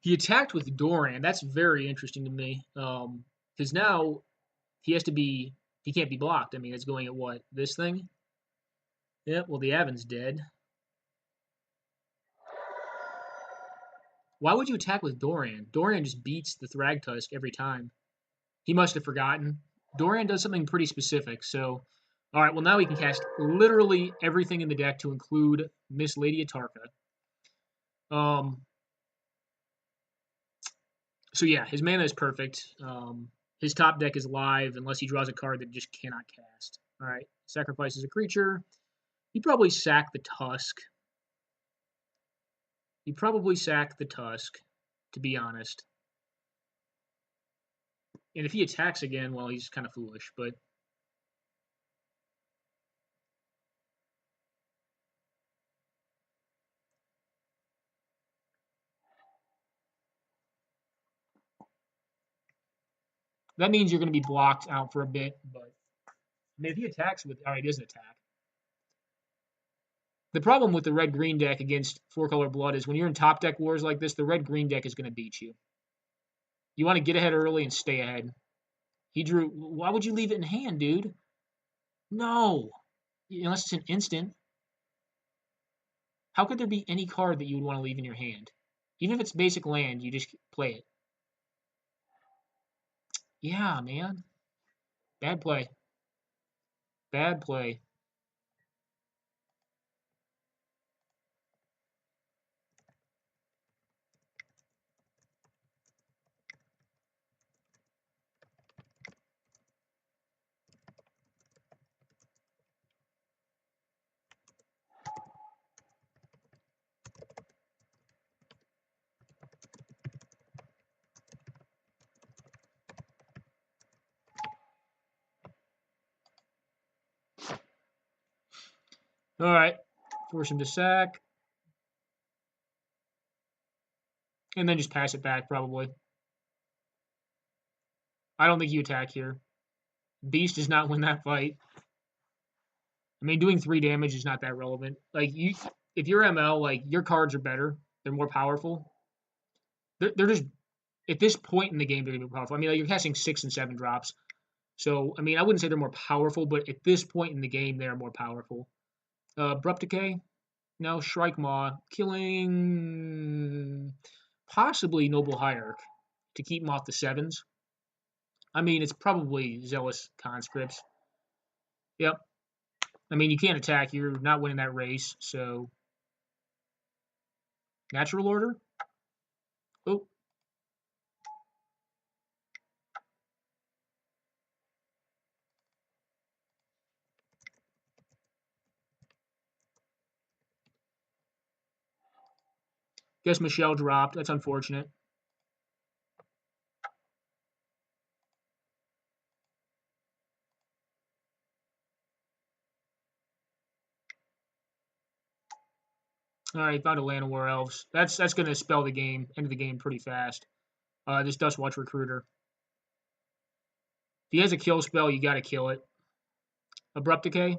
He attacked with Doran. That's very interesting to me. Because now he has to be. He can't be blocked. I mean, it's going at what? This thing? Yep. Well, the Avon's dead. Why would you attack with Doran? Doran just beats the Thragtusk every time. He must have forgotten. Doran does something pretty specific. So, all right. Well, now he can cast literally everything in the deck to include Miss Lady Atarka. So yeah, his mana is perfect. His top deck is live unless he draws a card that just cannot cast. All right, sacrifices a creature. He'd probably sack the Tusk. He'd probably sack the Tusk, to be honest. And if he attacks again, well, he's kind of foolish, but that means you're going to be blocked out for a bit. But I mean, if he attacks with, all right, he doesn't attack. The problem with the red-green deck against 4-color blood is when you're in top deck wars like this, the red-green deck is going to beat you. You want to get ahead early and stay ahead. He drew. Why would you leave it in hand, dude? No, unless it's an instant. How could there be any card that you would want to leave in your hand? Even if it's basic land, you just play it. Yeah, man. Bad play. Bad play. All right. Force him to sack. And then just pass it back, probably. I don't think you attack here. Beast does not win that fight. I mean, doing 3 damage is not that relevant. Like, if you're ML, like, your cards are better. They're more powerful. They're just, at this point in the game, they're going to be powerful. I mean, like, you're casting 6 and 7 drops. So, I mean, I wouldn't say they're more powerful, but at this point in the game, they're more powerful. Abrupt Decay. No, Shrike Maw. Killing possibly Noble Hierarch to keep him off the 7s. I mean, it's probably Zealous Conscripts. Yep. I mean, you can't attack. You're not winning that race, so... Natural Order? Oh. Guess Michelle dropped. That's unfortunate. All right, found a Land of War Elves. That's going to spell the game, end of the game pretty fast. This Dustwatch Recruiter. If he has a kill spell, you got to kill it. Abrupt Decay?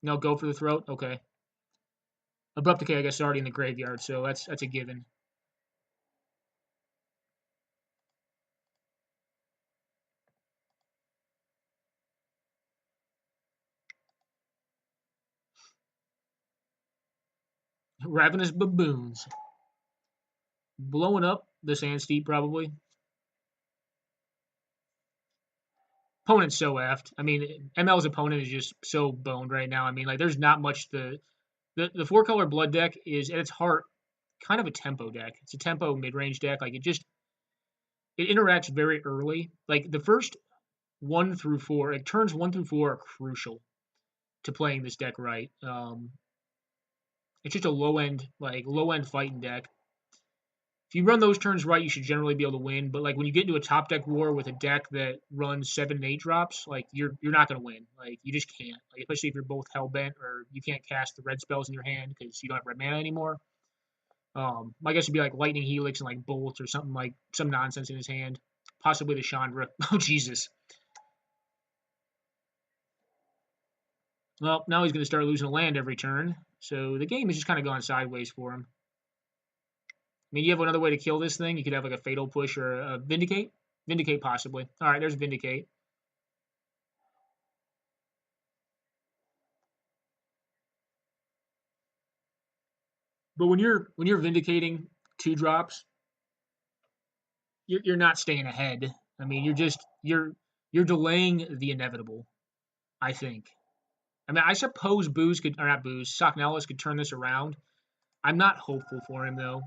No, go for the throat? Okay. Abrupt Decay, I guess, is already in the graveyard, so that's a given. Ravenous Baboons. Blowing up the Sand Steep, probably. Opponent's so effed. I mean, ML's opponent is just so boned right now. I mean, like, there's not much the 4-color blood deck is at its heart kind of a tempo deck. It's a tempo mid-range deck. Like, it interacts very early. Like, the first 1 through 4, like turns 1 through 4 are crucial to playing this deck right. It's just a low end fighting deck. If you run those turns right, you should generally be able to win. But like when you get into a top deck war with a deck that runs 7 and 8 drops, like you're not gonna win. Like you just can't. Like especially if you're both hellbent or you can't cast the red spells in your hand because you don't have red mana anymore. My guess would be like Lightning Helix and like Bolt or something like some nonsense in his hand. Possibly the Chandra. Oh Jesus. Well, now he's going to start losing a land every turn. So the game has just kind of gone sideways for him. I mean, you have another way to kill this thing. You could have like a Fatal Push or a Vindicate. Vindicate possibly. All right, there's Vindicate. But when you're vindicating 2 drops, you're not staying ahead. I mean, you're delaying the inevitable. I think. I mean, I suppose Booze could, or not Booze, Socknellis could turn this around. I'm not hopeful for him though.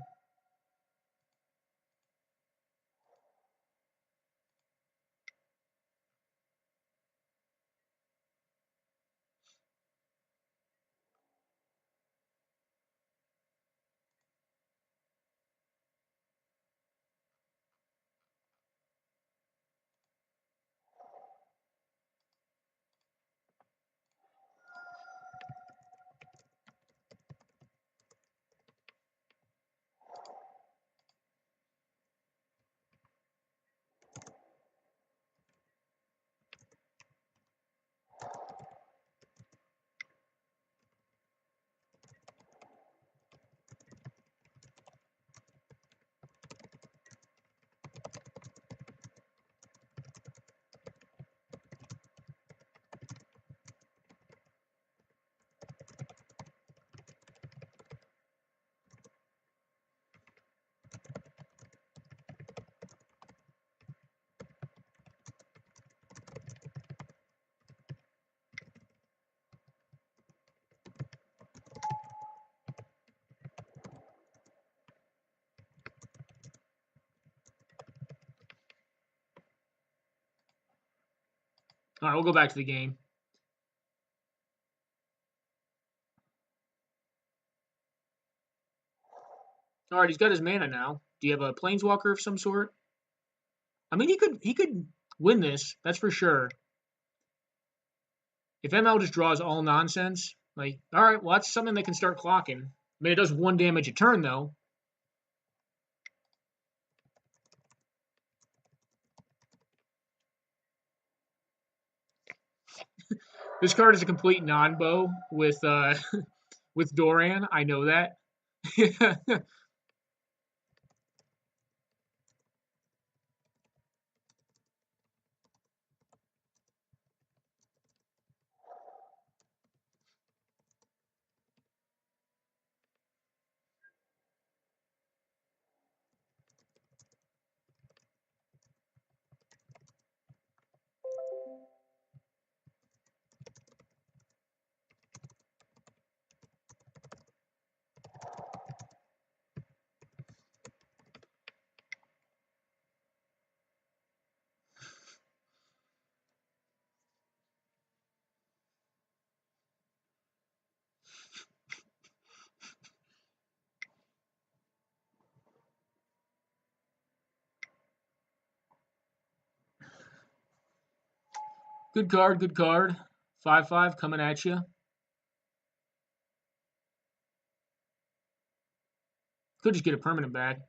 All right, we'll go back to the game. All right, he's got his mana now. Do you have a Planeswalker of some sort? I mean, he could win this. That's for sure. If ML just draws all nonsense, like, all right, well, that's something they can start clocking. I mean, it does 1 damage a turn, though. This card is a complete non-bow with with Doran. I know that. Good card, good card. 5/5 coming at you. Could just get a permanent back.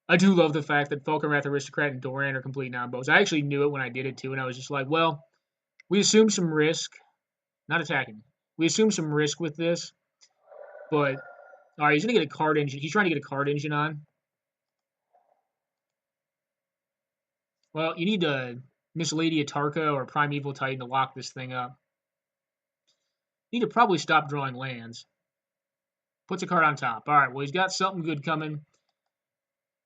I do love the fact that Falcon Wrath Aristocrat and Doran are complete non-bows. I actually knew it when I did it too, and I was just like, well, we assume some risk. Not attacking. We assume some risk with this, but all right, he's gonna get a card engine. He's trying to get a card engine on. Well, you need to Miss Lady Atarka or Primeval Titan to lock this thing up. You need to probably stop drawing lands. Puts a card on top. All right, well, he's got something good coming.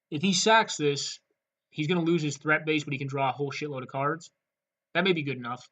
If he sacks this, he's going to lose his threat base, but he can draw a whole shitload of cards. That may be good enough.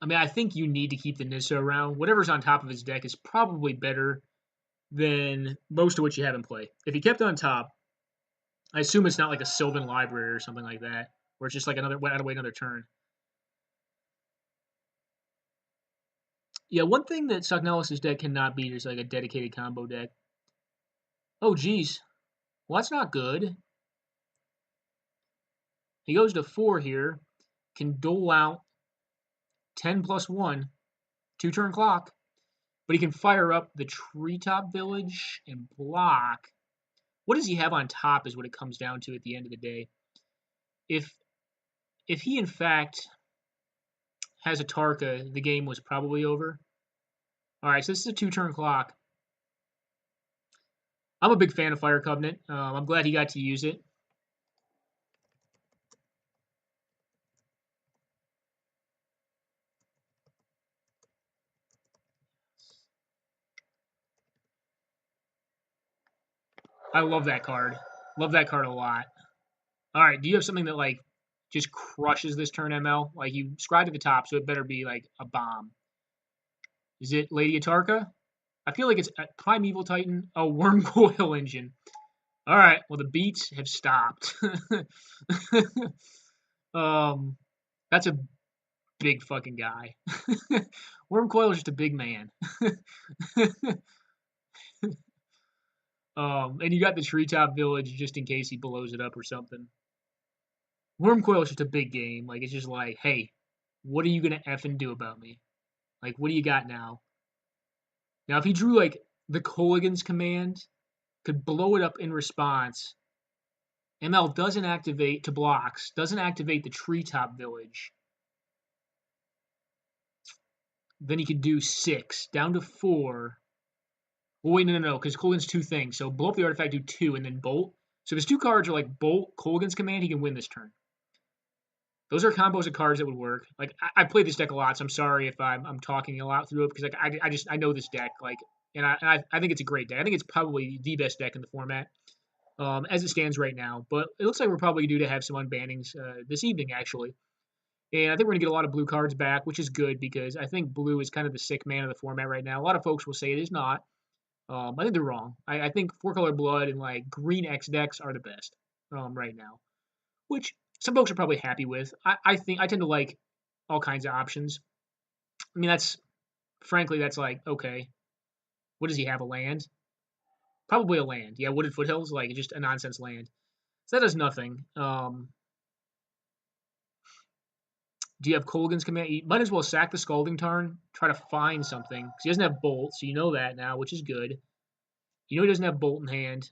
I mean, I think you need to keep the Nissa around. Whatever's on top of his deck is probably better than most of what you have in play. If he kept it on top, I assume it's not like a Sylvan Library or something like that, where it's just like another, gotta wait another turn. Yeah, one thing that Saknalis' deck cannot beat is like a dedicated combo deck. Oh, geez. Well, that's not good. He goes to 4 here, can dole out 10 plus 1, 2-turn clock, but he can fire up the Treetop Village and block. What does he have on top is what it comes down to at the end of the day. If he in fact has a Tarka, the game was probably over. All right, so this is a 2-turn clock. I'm a big fan of Fire Covenant. I'm glad he got to use it. I love that card. Love that card a lot. All right, do you have something that like just crushes this turn, ML? Like you scribe to the top, so it better be like a bomb. Is it Lady Atarka? I feel like it's Primeval Titan. Oh, Wormcoil Engine. All right, well the beats have stopped. That's a big fucking guy. Wormcoil is just a big man. And you got the Treetop Village just in case he blows it up or something. Wormcoil is just a big game. Like it's just like, hey, what are you gonna effing do about me? Like, what do you got now? Now, if he drew like the Colligan's command, could blow it up in response. ML doesn't activate to blocks, doesn't activate the Treetop Village. Then he could do 6, down to 4. Well, wait, no, because Colgan's 2 things. So blow up the artifact, do 2, and then bolt. So if his 2 cards are like bolt, Colgan's command, he can win this turn. Those are combos of cards that would work. Like I played this deck a lot, so I'm sorry if I'm talking a lot through it because like I know this deck like, and I think it's a great deck. I think it's probably the best deck in the format as it stands right now. But it looks like we're probably due to have some unbannings this evening actually, and I think we're gonna get a lot of blue cards back, which is good because I think blue is kind of the sick man of the format right now. A lot of folks will say it is not. I think they're wrong. I think 4-color blood and like green X decks are the best right now, which some folks are probably happy with. I think I tend to like all kinds of options. I mean, frankly, that's like, okay, what does he have? A land? Probably a land. Yeah, Wooded Foothills, like just a nonsense land. So that does nothing. Do you have Colgan's command? You might as well sack the Scalding Tarn, try to find something. Because he doesn't have Bolt, so you know that now, which is good. You know he doesn't have Bolt in hand.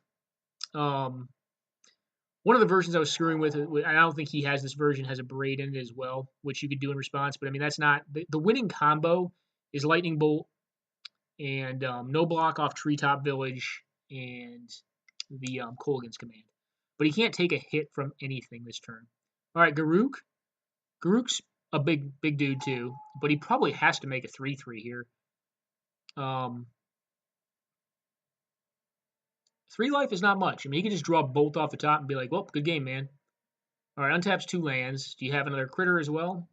One of the versions I was screwing with, and I don't think he has this version, has a braid in it as well, which you could do in response. But I mean, that's not the winning combo is lightning bolt and no block off treetop village and the Kolaghan's command. But he can't take a hit from anything this turn. All right, Garruk. Garruk's a big dude too, but he probably has to make a 3/3 here. 3 life is not much. I mean, he can just draw a bolt off the top and be like, well, good game, man. All right, untaps 2 lands. Do you have another critter as well?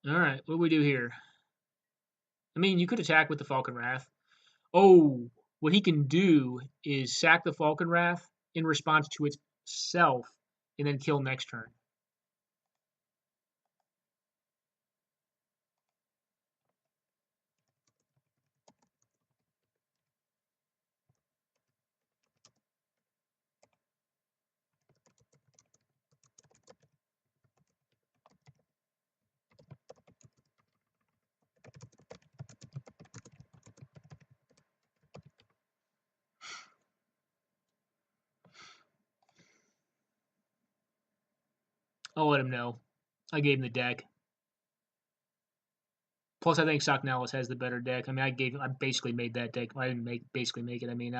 All right, what do we do here? I mean, you could attack with the Falcon Wrath. Oh, what he can do is sack the Falcon Wrath in response to itself and then kill next turn. I'll let him know. I gave him the deck. Plus, I think Socknalis has the better deck. I mean, I basically made that deck. I didn't basically make it. I mean,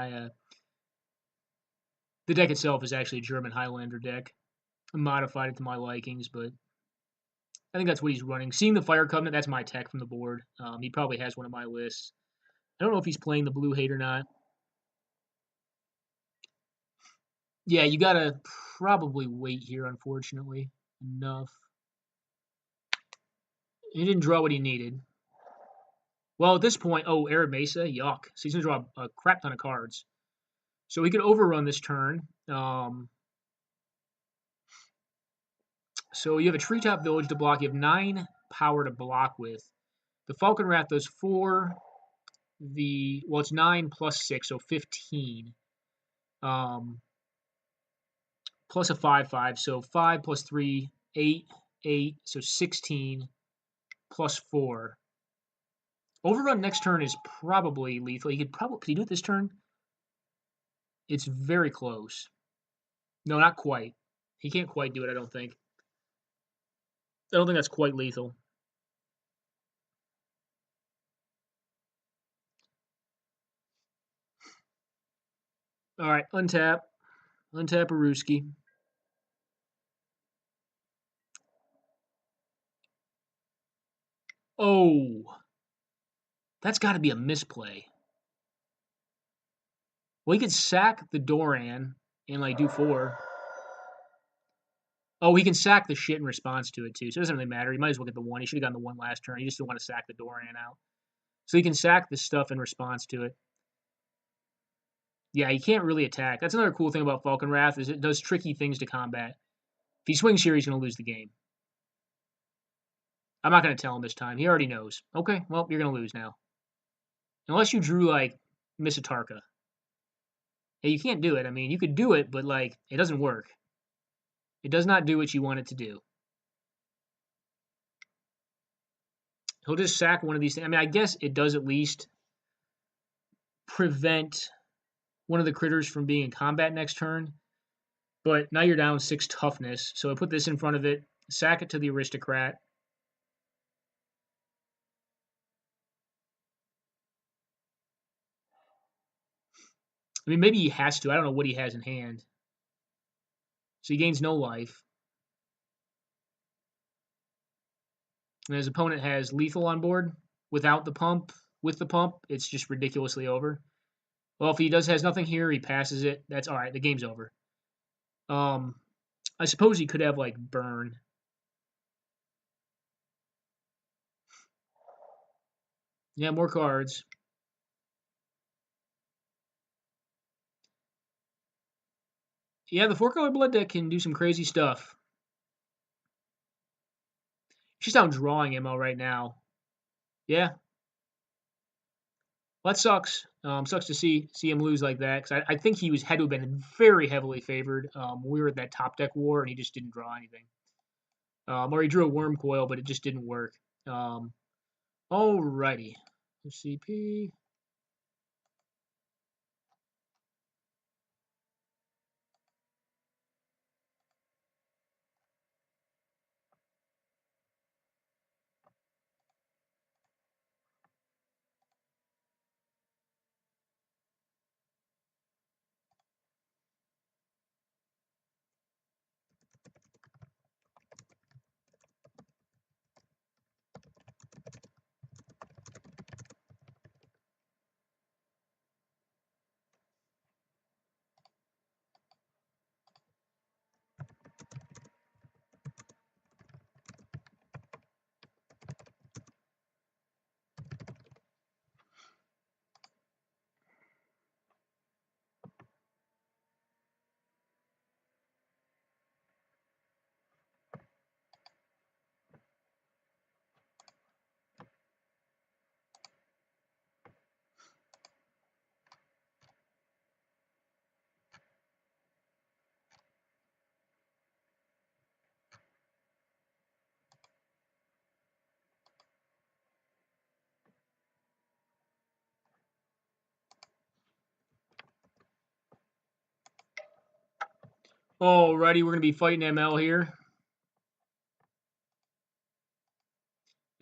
the deck itself is actually a German Highlander deck. I modified it to my likings, but I think that's what he's running. Seeing the Fire Covenant, that's my tech from the board. He probably has one of my lists. I don't know if he's playing the Blue Hate or not. Yeah, you gotta probably wait here, unfortunately. Enough. He didn't draw what he needed. Well, at this point, oh, Arid Mesa, yuck. So he's gonna draw a crap ton of cards. So he could overrun this turn. So you have a Treetop Village to block. You have 9 power to block with. The Falcon Wrath does 4. It's 9 plus 6, so 15. Plus a 5/5, so 5 plus 3, 8, 8, so 16 plus 4. Overrun next turn is probably lethal. Could he do it this turn? It's very close. No, not quite. He can't quite do it, I don't think. I don't think that's quite lethal. All right, untap. Untap Aruski. Oh, that's got to be a misplay. Well, he could sack the Doran and like do 4. Oh, he can sack the shit in response to it too, so it doesn't really matter. He might as well get the 1. He should have gotten the 1 last turn. He just didn't want to sack the Doran out. So he can sack the stuff in response to it. Yeah, he can't really attack. That's another cool thing about Falcon Wrath is it does tricky things to combat. If he swings here, he's going to lose the game. I'm not going to tell him this time. He already knows. Okay, well, you're going to lose now. Unless you drew, like, Misatarka. Yeah, you can't do it. I mean, you could do it, but, like, it doesn't work. It does not do what you want it to do. He'll just sack one of these things. I mean, I guess it does at least prevent one of the critters from being in combat next turn. But now you're down 6 toughness. So I put this in front of it, sack it to the Aristocrat. I mean, maybe he has to. I don't know what he has in hand. So he gains no life. And his opponent has lethal on board without the pump. With the pump, it's just ridiculously over. Well, if he has nothing here, he passes it. That's all right. The game's over. I suppose he could have like burn. Yeah, more cards. Yeah, the 4-color blood deck can do some crazy stuff. She's down drawing ammo right now. Yeah. Well, that sucks. Sucks to see him lose like that because I think he had to have been very heavily favored. We were at that top deck war and he just didn't draw anything. Or he drew a worm coil, but it just didn't work. Alrighty. CP. Alrighty, we're going to be fighting ML here.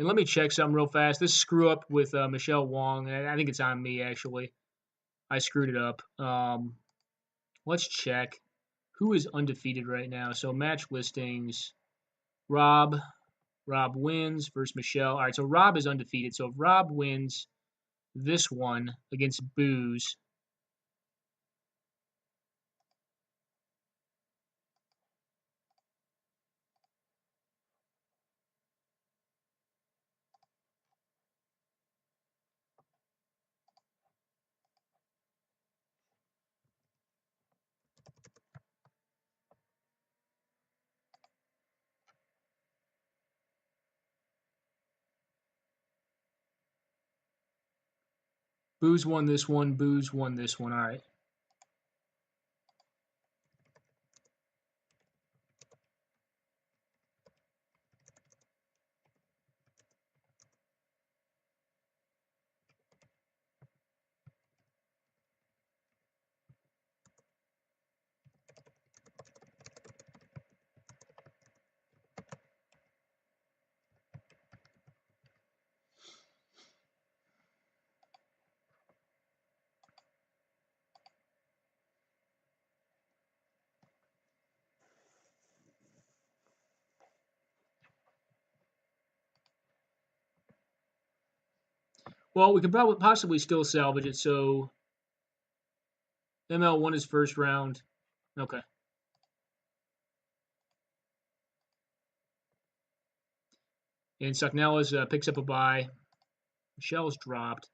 And let me check something real fast. This screw up with Michelle Wong. I think it's on me, actually. I screwed it up. Let's check. Who is undefeated right now? So match listings. Rob. Rob wins versus Michelle. All right, so Rob is undefeated. So if Rob wins this one against Booze, Booze won this one, Booze won this one. All right. Well, we could probably possibly still salvage it. So ML won his first round. Okay. And Sucknella's picks up a bye. Michelle's dropped.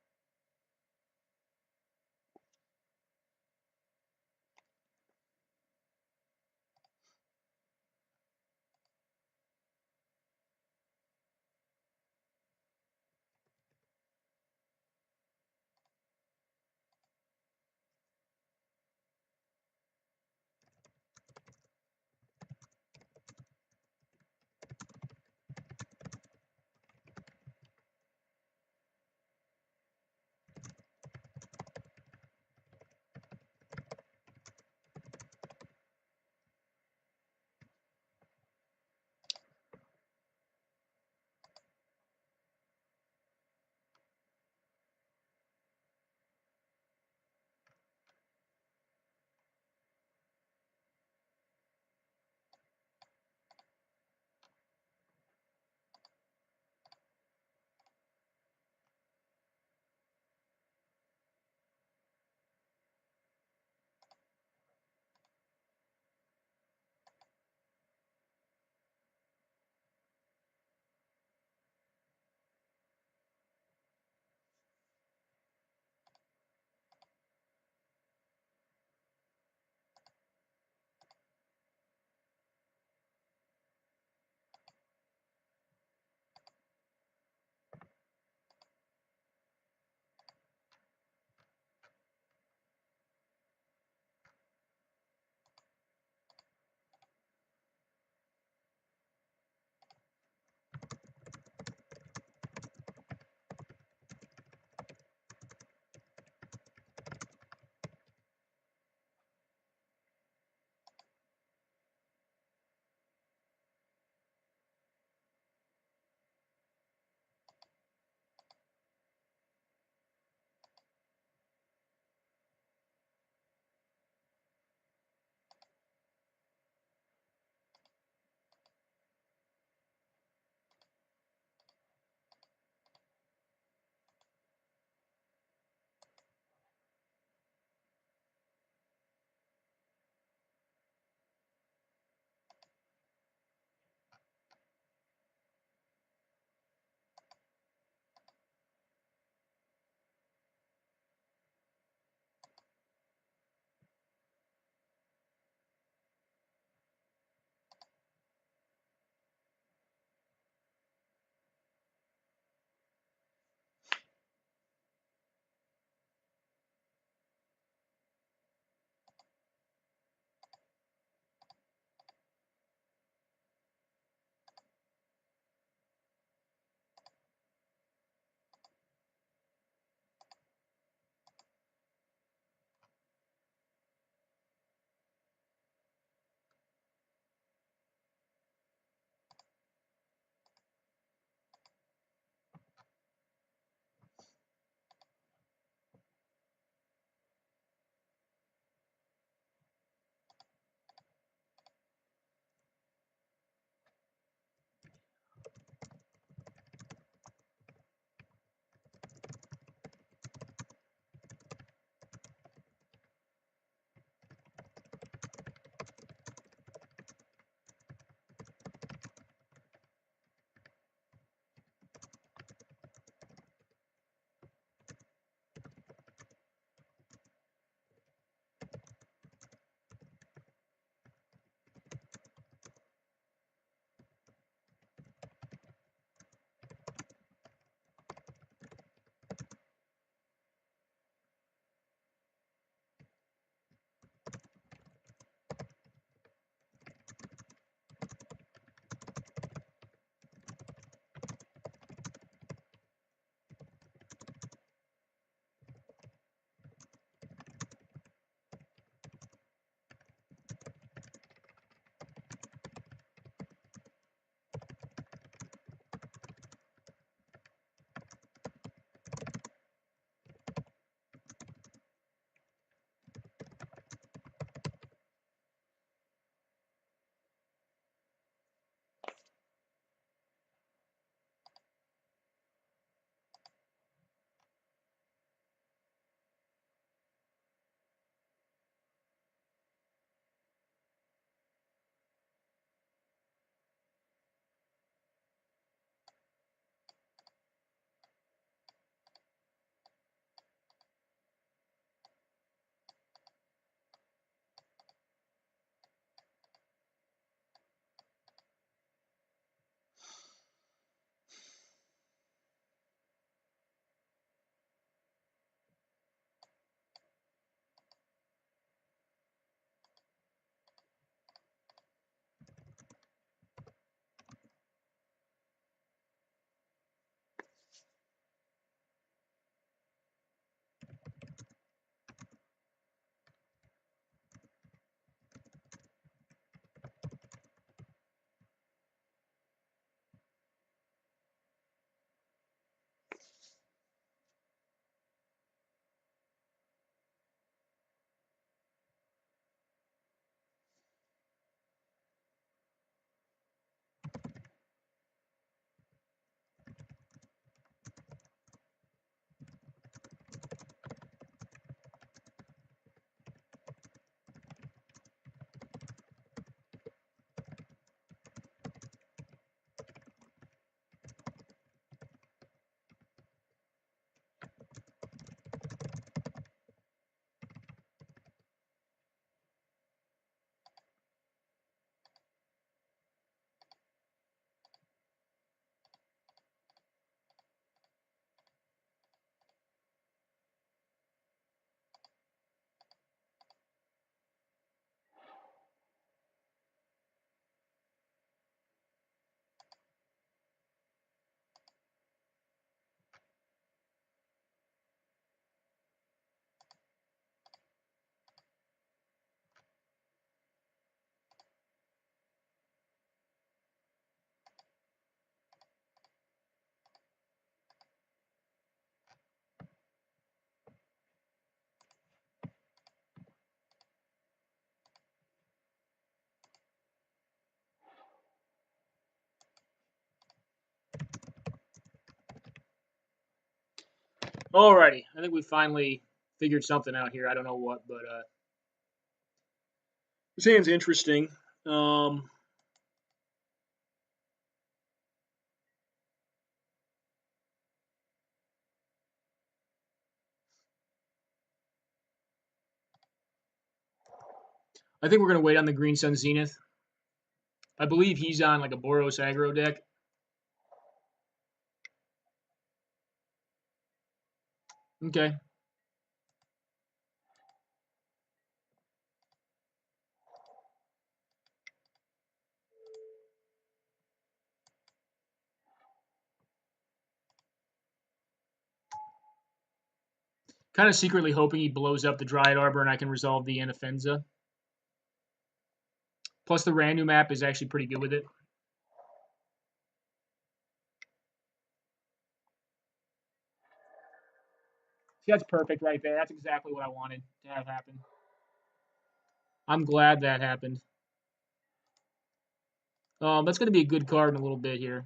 Alrighty, I think we finally figured something out here. I don't know what, but this hand's interesting. I think we're gonna wait on the Green Sun Zenith. I believe he's on like a Boros aggro deck. Okay. Kind of secretly hoping he blows up the Dryad Arbor and I can resolve the Anafenza. Plus the Randu map is actually pretty good with it. See, that's perfect right there. That's exactly what I wanted to have happen. I'm glad that happened. That's going to be a good card in a little bit here.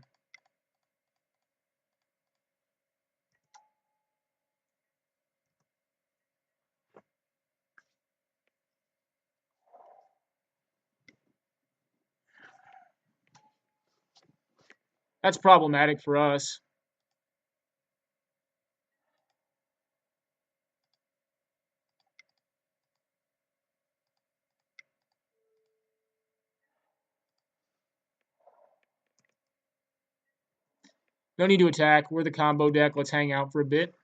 That's problematic for us. No need to attack. We're the combo deck. Let's hang out for a bit.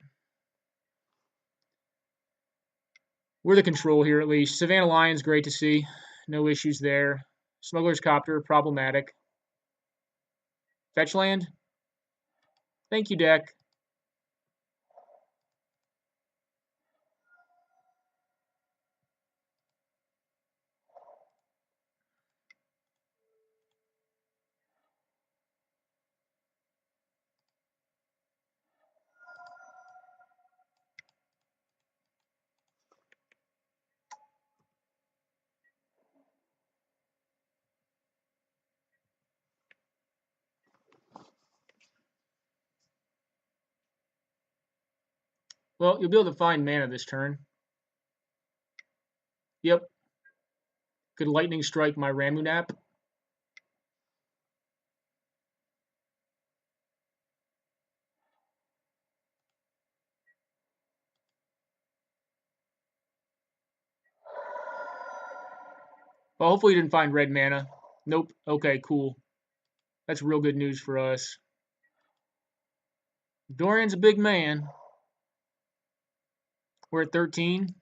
We're the control here, at least. Savannah Lion's great to see. No issues there. Smuggler's Copter, problematic. Fetch land. Thank you, deck. Well, you'll be able to find mana this turn. Yep. Could Lightning Strike my Ramunap. Well, hopefully you didn't find red mana. Nope. Okay, cool. That's real good news for us. Dorian's a big man. We're at 13.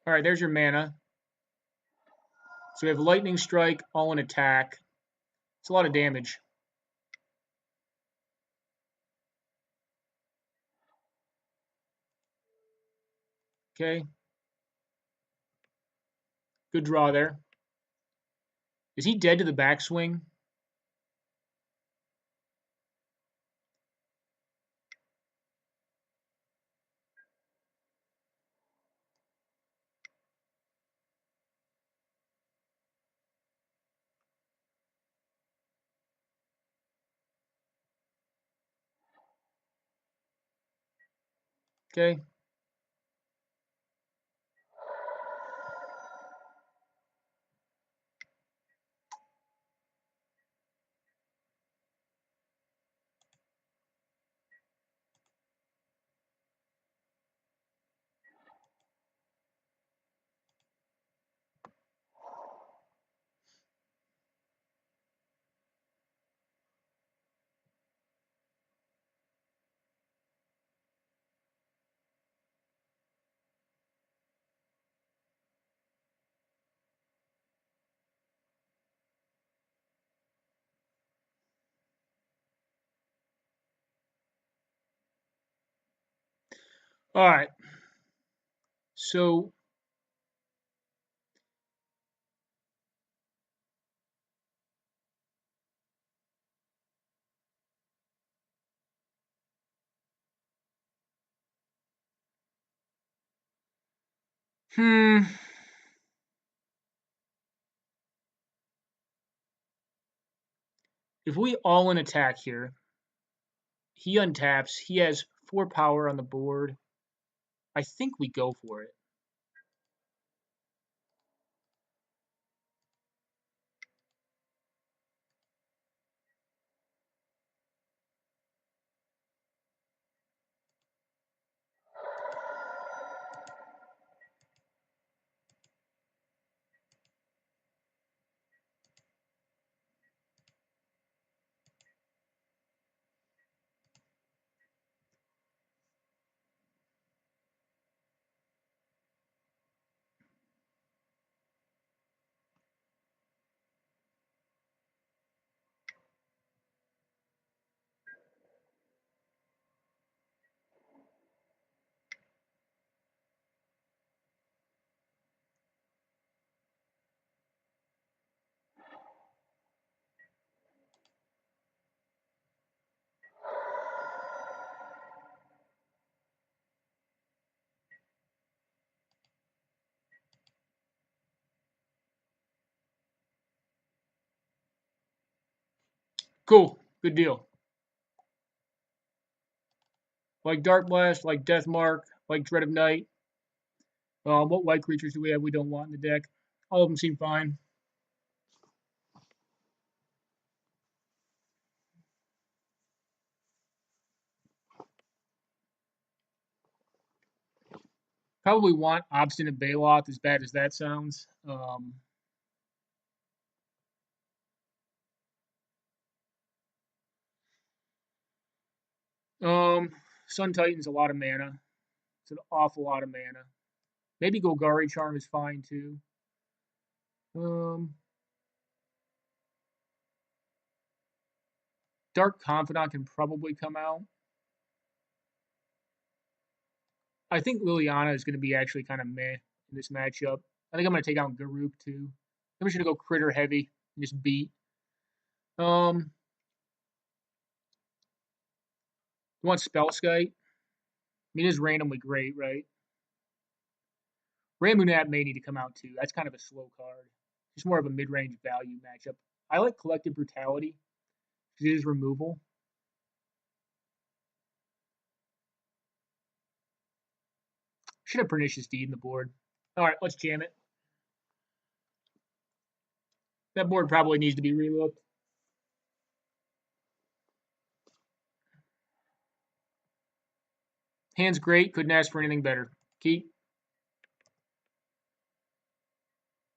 All right, there's your mana. So we have Lightning Strike, all in attack. It's a lot of damage. Okay. Good draw there. Is he dead to the backswing? Okay. All right. So if we all in attack here, he untaps. He has 4 power on the board. I think we go for it. Cool. Good deal. Like Dark Blast, like Death Mark, like Dread of Night. What white creatures do we have we don't want in the deck? All of them seem fine. Probably want Obstinate Baloth, as bad as that sounds. Sun Titan's a lot of mana. It's an awful lot of mana. Maybe Golgari Charm is fine too. Dark Confidant can probably come out. I think Liliana is going to be actually kind of meh in this matchup. I think I'm going to take out Garuk too. I'm just going to go critter heavy and just beat. You want Spellskite? I mean, it's randomly great, right? Ramunap may need to come out too. That's kind of a slow card. Just more of a mid-range value matchup. I like Collective Brutality because it is removal. Should have Pernicious Deed in the board. All right, let's jam it. That board probably needs to be relooked. Hand's great. Couldn't ask for anything better. Keep.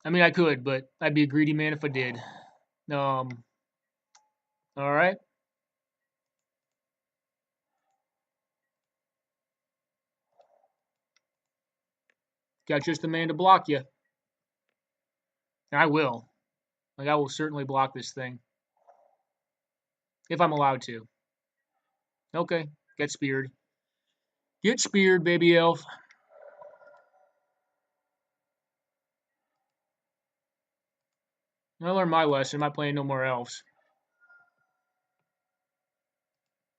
I mean, I could, but I'd be a greedy man if I did. All right. Got just the man to block you. And I will. Like, I will certainly block this thing. If I'm allowed to. Okay. Get speared. Get speared, baby elf. I learned my lesson. I'm not playing no more elves.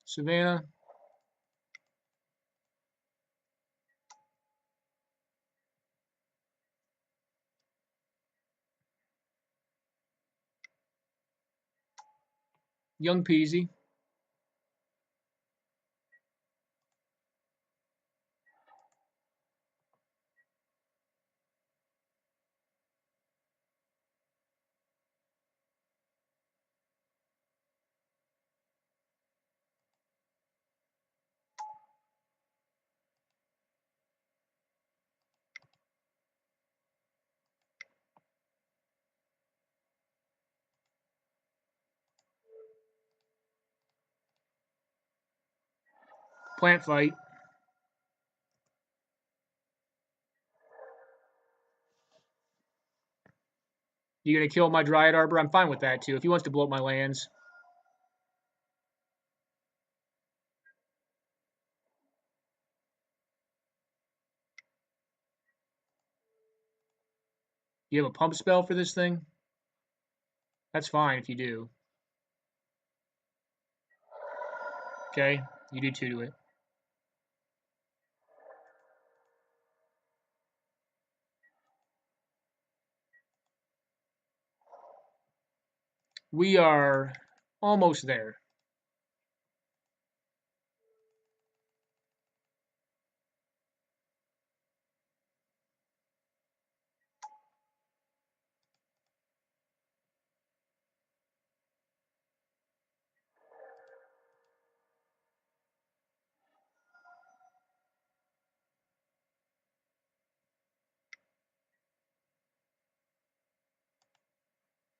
Savannah. Young Peasy. Plant fight. You gonna kill my Dryad Arbor? I'm fine with that too. If he wants to blow up my lands. You have a pump spell for this thing? That's fine if you do. Okay, you do 2 to it. We are almost there.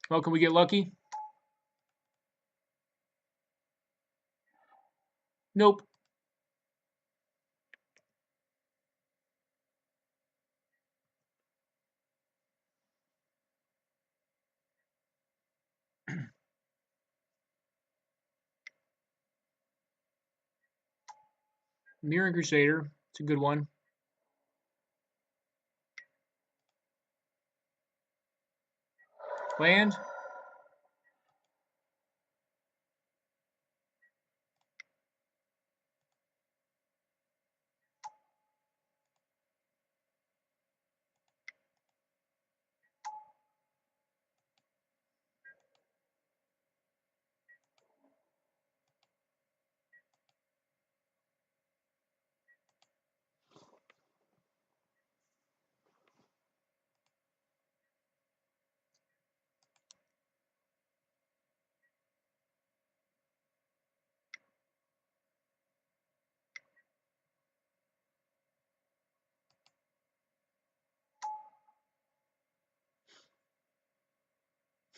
Well, can we get lucky? Nope. Mirror Crusader. It's a good one. Land.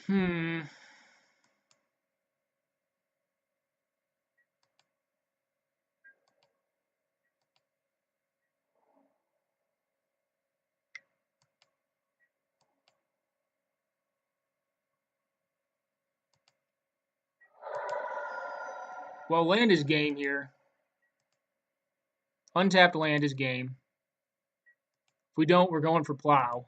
Hmm. Well, land is game here. Untapped land is game. If we don't, we're going for plow.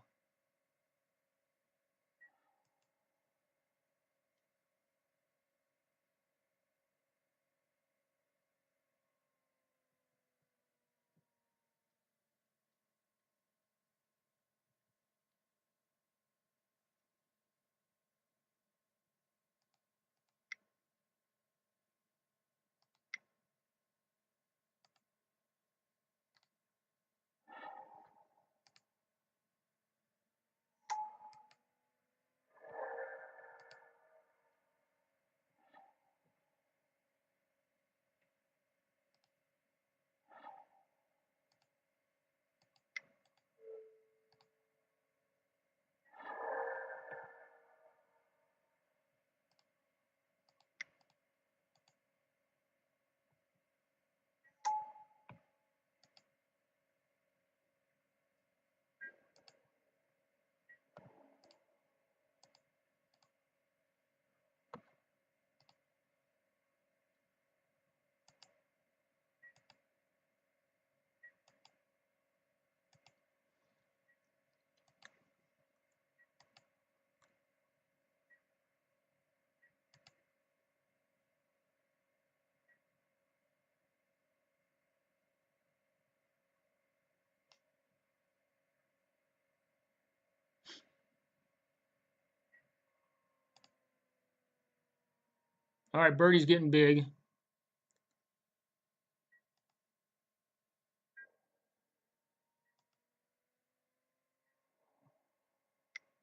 All right, birdie's getting big.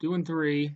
Doing 3.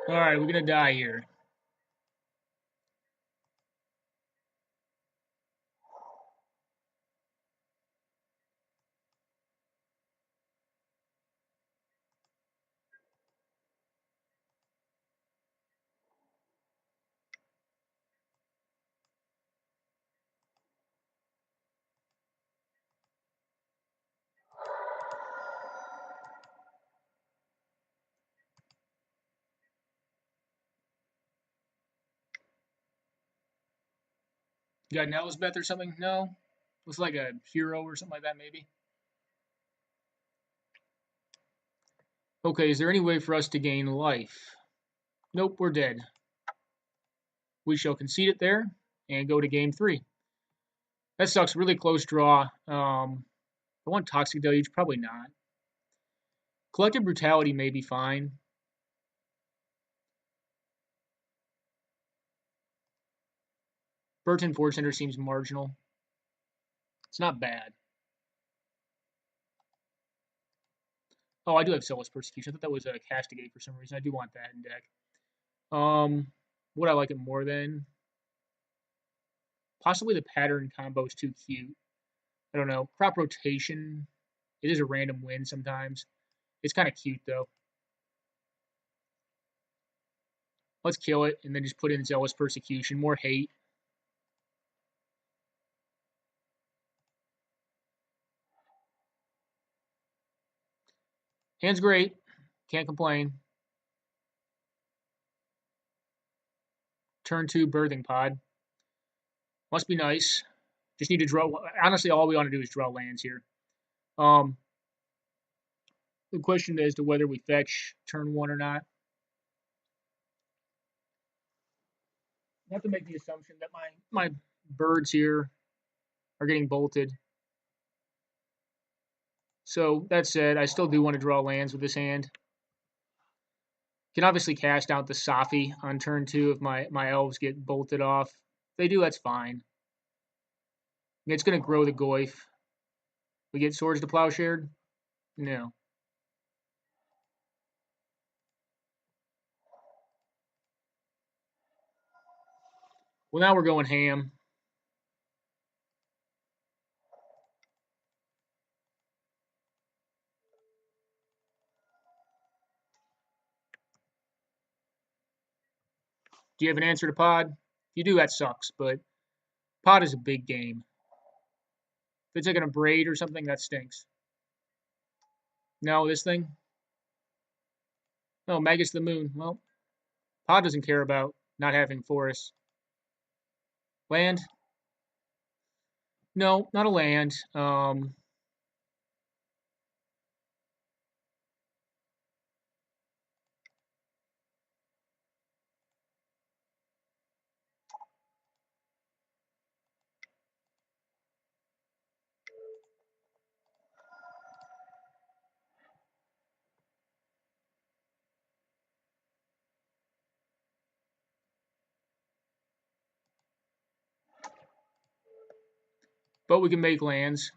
Alright, we're gonna die here. You got an Elsbeth or something? No? Looks like a hero or something like that, maybe. Okay, is there any way for us to gain life? Nope, we're dead. We shall concede it there and go to game 3. That sucks. Really close draw. I want Toxic Deluge. Probably not. Collective Brutality may be fine. Burton Force Center seems marginal. It's not bad. Oh, I do have Zealous Persecution. I thought that was a Castigate for some reason. I do want that in deck. Would I like it more than? Possibly the Pattern combo is too cute. I don't know. Crop Rotation. It is a random win sometimes. It's kind of cute, though. Let's kill it and then just put in Zealous Persecution. More hate. Hand's great. Can't complain. Turn 2 Birthing Pod. Must be nice. Just need to draw. Honestly, all we want to do is draw lands here. The question as to whether we fetch turn 1 or not. I have to make the assumption that my birds here are getting bolted. So that said, I still do want to draw lands with this hand. Can obviously cast out the Safi on turn 2 if my elves get bolted off. If they do, that's fine. It's going to grow the Goyf. We get Swords to Plowshare? No. Well, now we're going ham. Do you have an answer to Pod? If you do, that sucks, but Pod is a big game. If it's like a braid or something, that stinks. No, this thing? No, Magus the Moon. Well, Pod doesn't care about not having forests. Land? No, not a land. But we can make lands.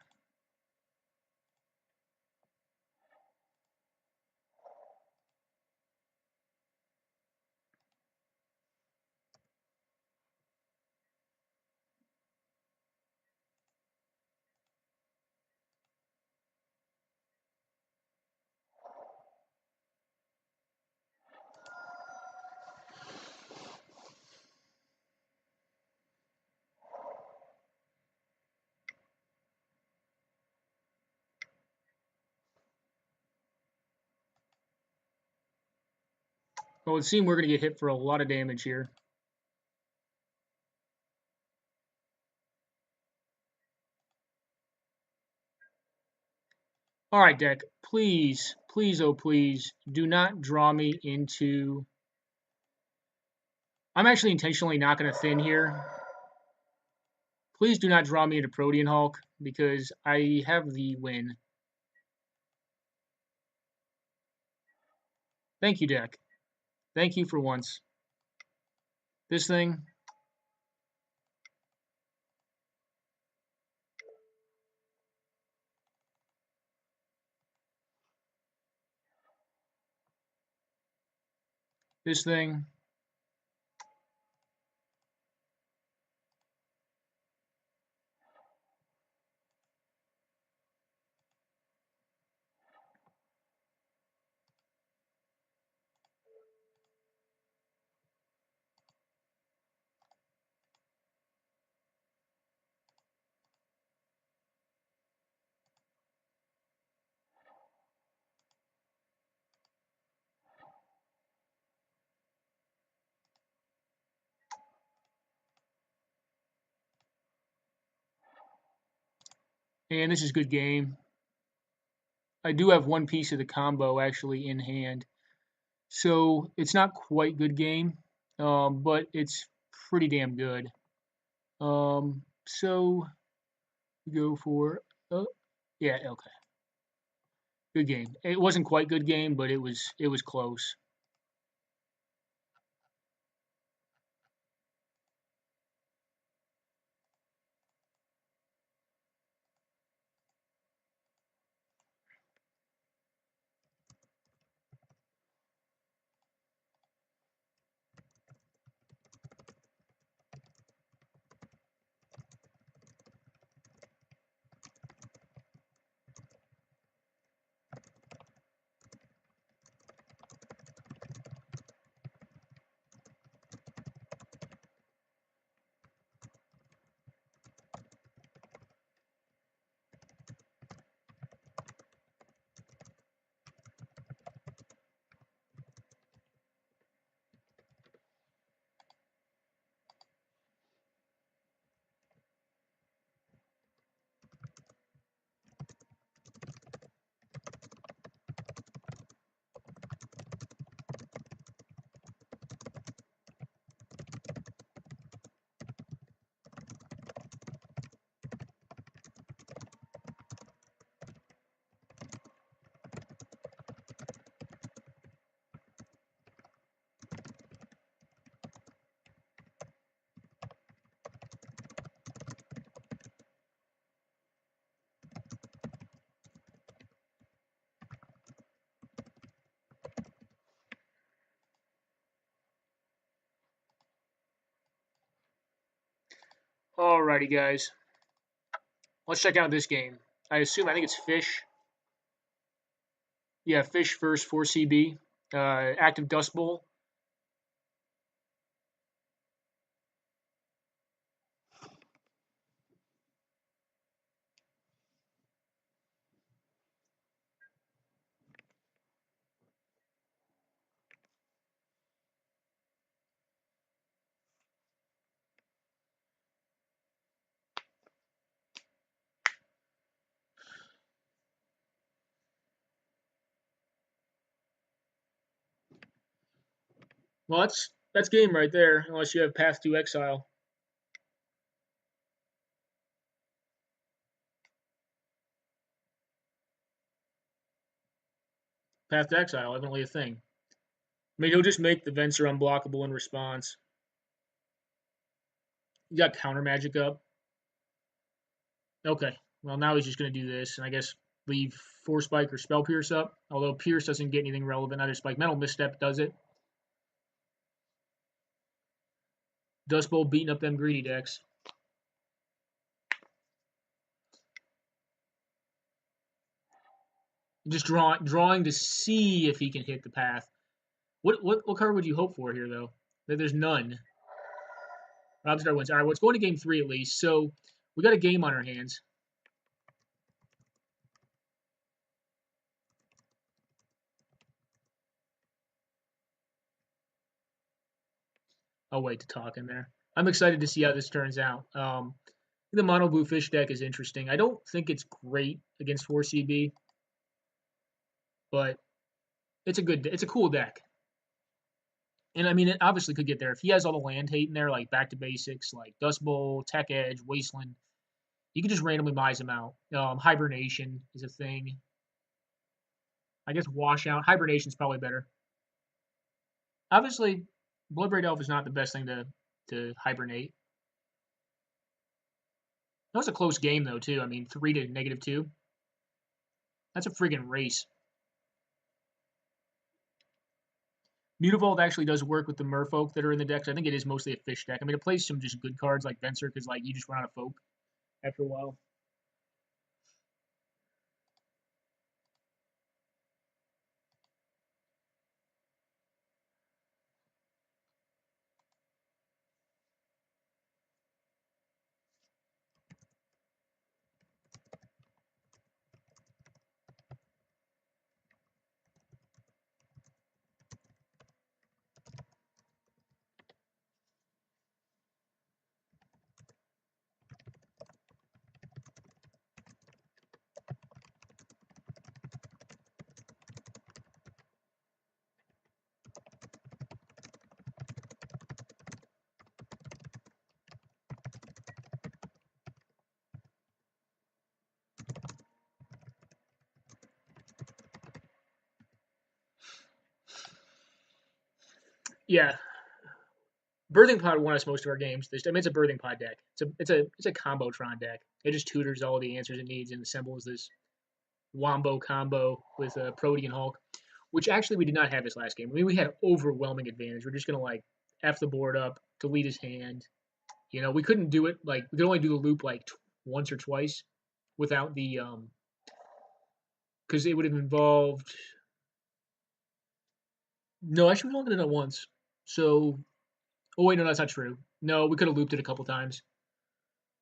Well, it seems we're going to get hit for a lot of damage here. All right, deck. Please, please, oh please, do not draw me into... I'm actually intentionally not going to thin here. Please do not draw me into Protean Hulk, because I have the win. Thank you, deck. Thank you for once. This thing... this thing. And this is good game. I do have one piece of the combo actually in hand. So it's not quite good game, but it's pretty damn good. So we go for, yeah, okay. Good game. It wasn't quite good game, but it was close. Alrighty, guys. Let's check out this game. I think it's Fish. Yeah, Fish first 4CB. Active Dust Bowl. Well, that's game right there, unless you have Path to Exile. Path to Exile, evidently a thing. I mean, he'll just make the Venser unblockable in response. You got counter magic up. Okay. Well, now he's just going to do this, and I guess leave Force Spike or Spell Pierce up. Although Pierce doesn't get anything relevant. Either Spike Mental Misstep does it. Dust Bowl beating up them greedy decks. Just drawing to see if he can hit the path. What card would you hope for here, though? There's none. Robstar wins. All right, well, it's going to game 3 at least. So we got a game on our hands. I'll wait to talk in there. I'm excited to see how this turns out. The mono blue fish deck is interesting. I don't think it's great against 4CB, but it's a cool deck. And I mean, it obviously could get there if he has all the land hate in there, like Back to Basics, like Dust Bowl, Tech Edge, Wasteland. You can just randomly mize them out. Hibernation is a thing. I guess Washout. Hibernation's probably better. Obviously, Bloodbraid Elf is not the best thing to hibernate. That was a close game, though, too. I mean, 3 to -2. That's a friggin' race. Mutavault actually does work with the merfolk that are in the decks. I think it is mostly a fish deck. I mean, it plays some just good cards like Venser because like you just run out of folk after a while. Yeah, Birthing Pod won us most of our games. I mean, it's a Birthing Pod deck. It's a Combotron deck. It just tutors all the answers it needs and assembles this Wombo combo with a Protean Hulk, which actually we did not have this last game. I mean, we had overwhelming advantage. We're just gonna like f the board up, delete his hand. You know, we couldn't do it like we could only do the loop like once or twice without the because it would have involved. No, actually, we only did it once. So, oh wait, no, that's not true. No, we could have looped it a couple times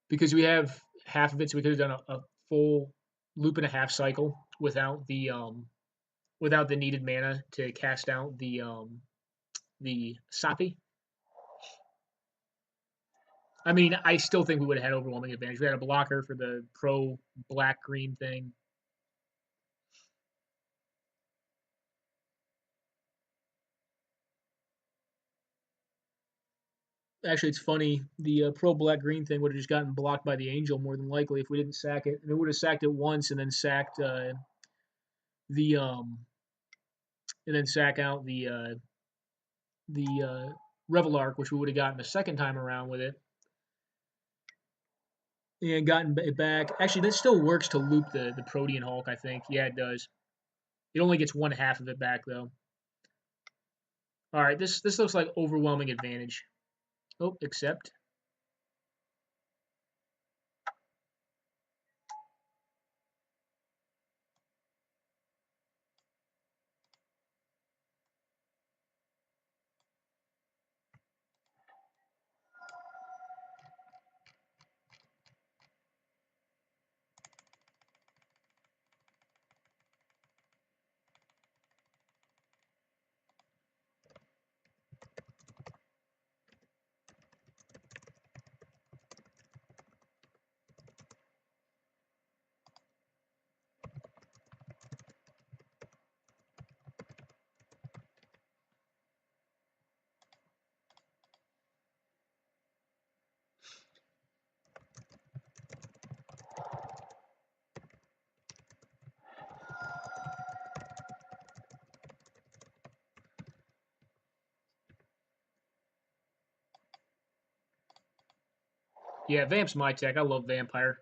because we have half of it, so we could have done a full loop and a half cycle without the needed mana to cast out the Sapi. I mean, I still think we would have had overwhelming advantage. We had a blocker for the pro black green thing. Actually, it's funny. The pro black green thing would have just gotten blocked by the angel more than likely if we didn't sack it. And it would have sacked it once and then sacked the and then sack out the Revel Arc, which we would have gotten the second time around with it, and gotten it back. Actually, that still works to loop the Protean Hulk. I think. Yeah, it does. It only gets one half of it back though. All right, this looks like overwhelming advantage. Oh, except. Yeah, Vamp's my tech. I love Vampire.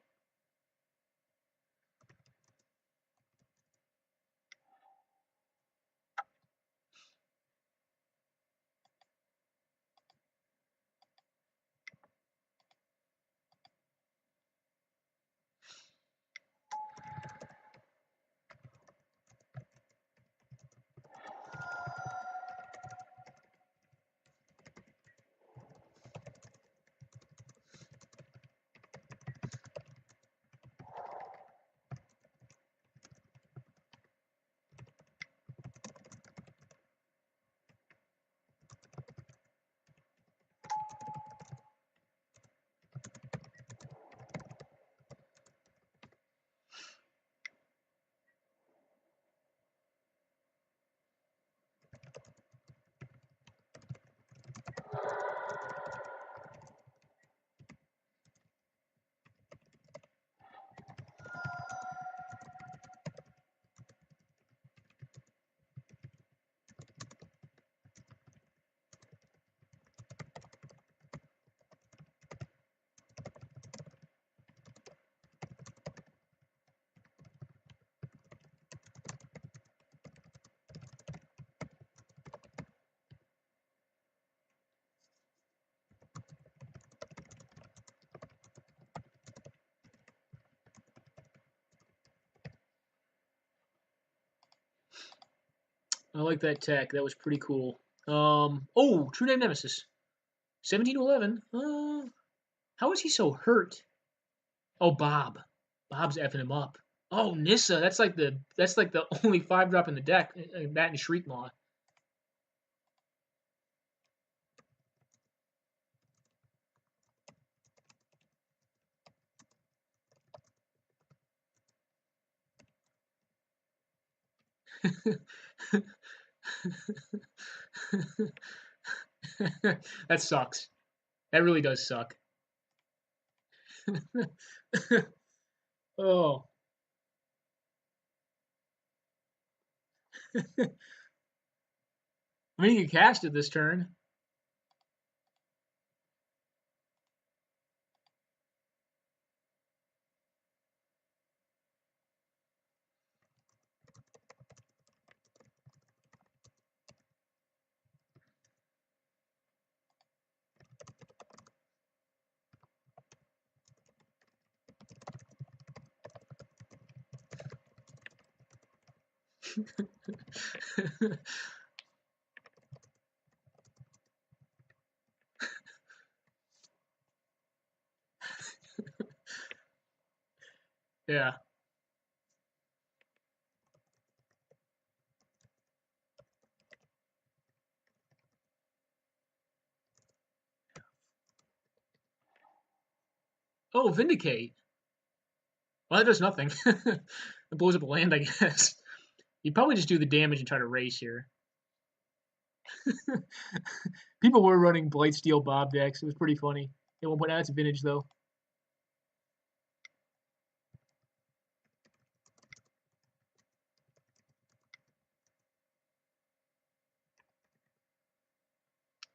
I like that tech. That was pretty cool. Oh, True Name Nemesis. 1711. How is he so hurt? Oh, Bob. Bob's effing him up. Oh, Nissa. That's like the only 5-drop in the deck. That and Shriekmaw. That sucks. That really does suck. Oh. I mean, you can cast it this turn. Yeah. Oh, Vindicate. Well, that does nothing. It blows up a land, I guess. You'd probably just do the damage and try to race here. People were running Blightsteel Bob decks. It was pretty funny. At one point, that's vintage, though.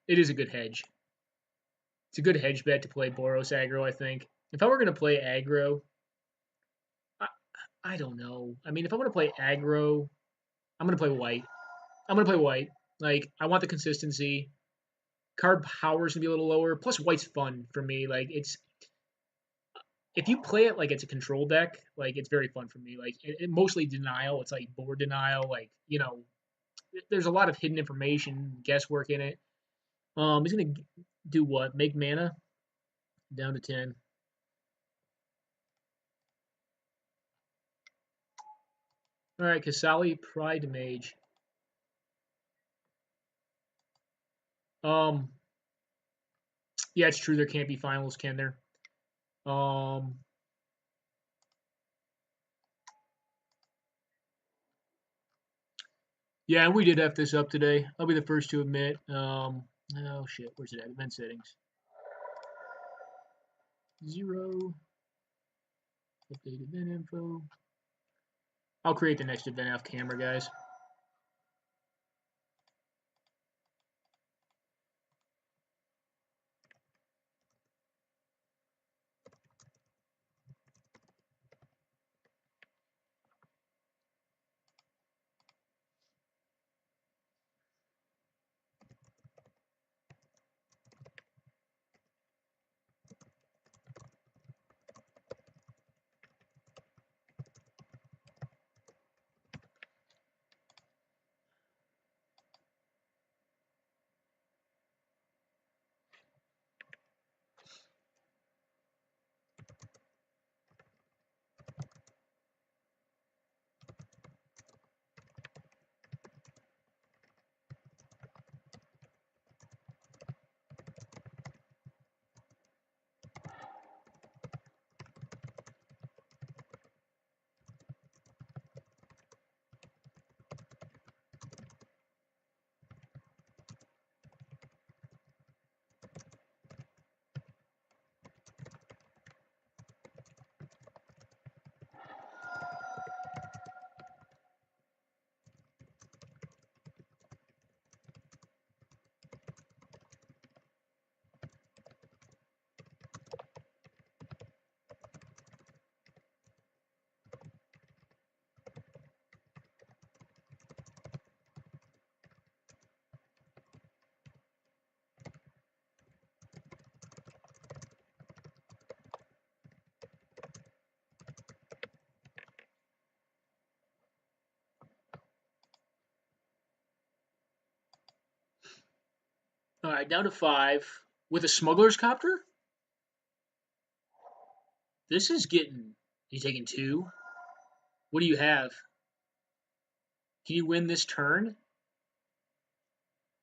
It is a good hedge. It's a good hedge bet to play Boros aggro, I think. If I were going to play aggro, I, I don't know. I mean, if I want to play aggro, I'm going to play white. I'm going to play white. Like, I want the consistency. Card power's going to be a little lower. Plus, white's fun for me. Like, if you play it like it's a control deck, like, it's very fun for me. Like, mostly denial. It's like board denial. Like, there's a lot of hidden information, guesswork in it. He's going to do what? Make mana down to 10. All right, Kasali Pride Mage. Um, yeah, it's true. There can't be finals, can there? Yeah, we did F this up today. I'll be the first to admit. Oh shit, where's it at? Event settings. 0. Update event info. I'll create the next event off camera, guys. All right, down to 5 with a smuggler's copter. This is getting. You taking 2? What do you have? Can you win this turn?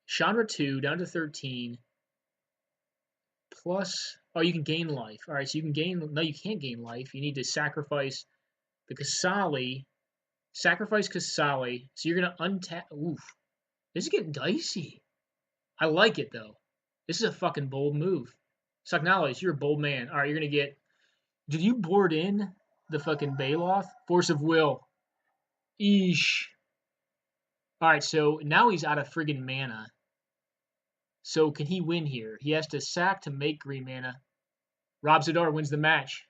Chandra 2 down to 13. Plus, oh, you can gain life. All right, so you can gain. No, you can't gain life. You need to sacrifice the Kasali. Sacrifice Kasali. So you're gonna untap. Oof, this is getting dicey. I like it though. This is a fucking bold move. Sagnalis, you're a bold man. All right, you're gonna get. Did you board in the fucking Baloth? Force of Will. Eesh. All right, so now he's out of friggin' mana. So can he win here? He has to sack to make green mana. Rob Zadar wins the match.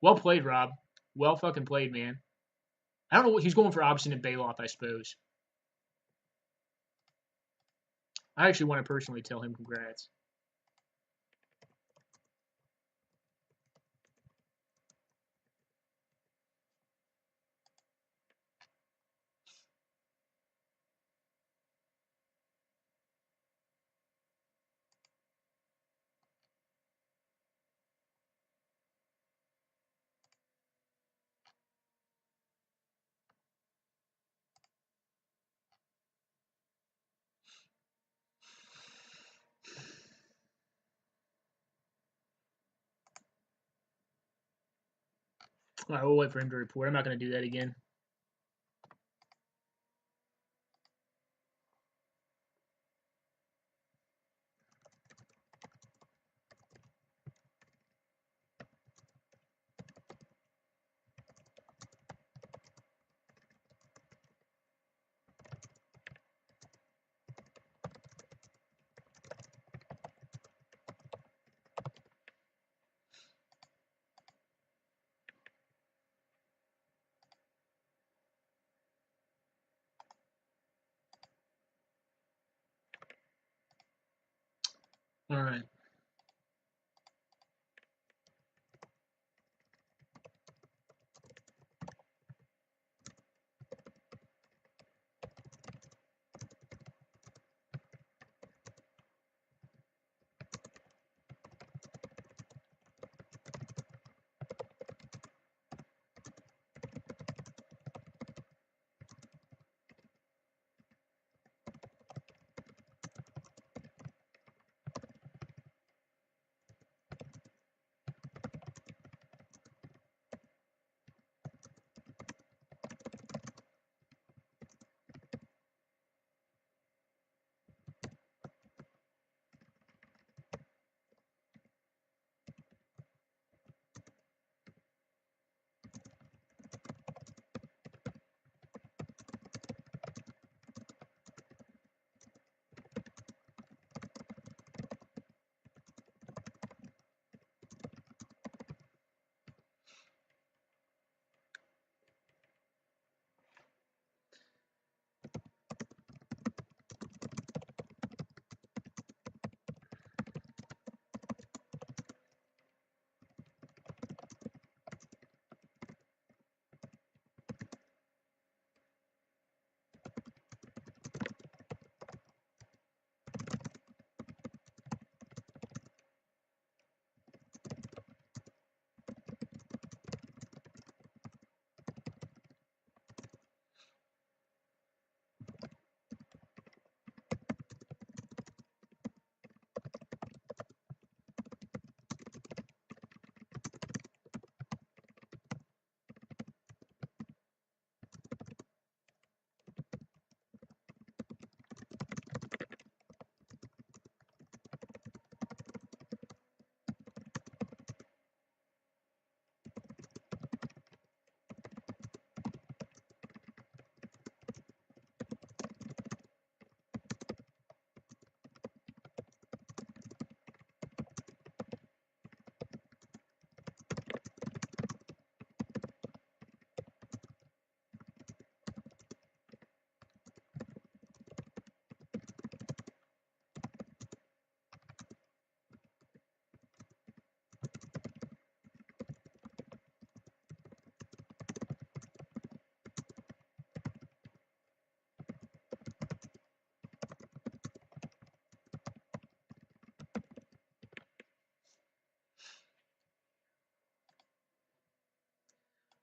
Well played, Rob. Well fucking played, man. I don't know what he's going for. Abzan and Baloth, I suppose. I actually want to personally tell him congrats. All right, we'll wait for him to report. I'm not going to do that again. All right.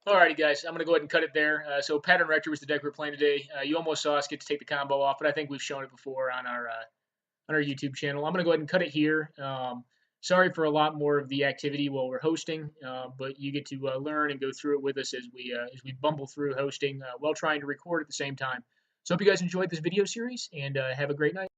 Alrighty, guys, I'm going to go ahead and cut it there. So Pattern Rector was the deck we're playing today. You almost saw us get to take the combo off, but I think we've shown it before on our YouTube channel. I'm going to go ahead and cut it here. Sorry for a lot more of the activity while we're hosting, but you get to learn and go through it with us as we bumble through hosting while trying to record at the same time. So hope you guys enjoyed this video series, and have a great night.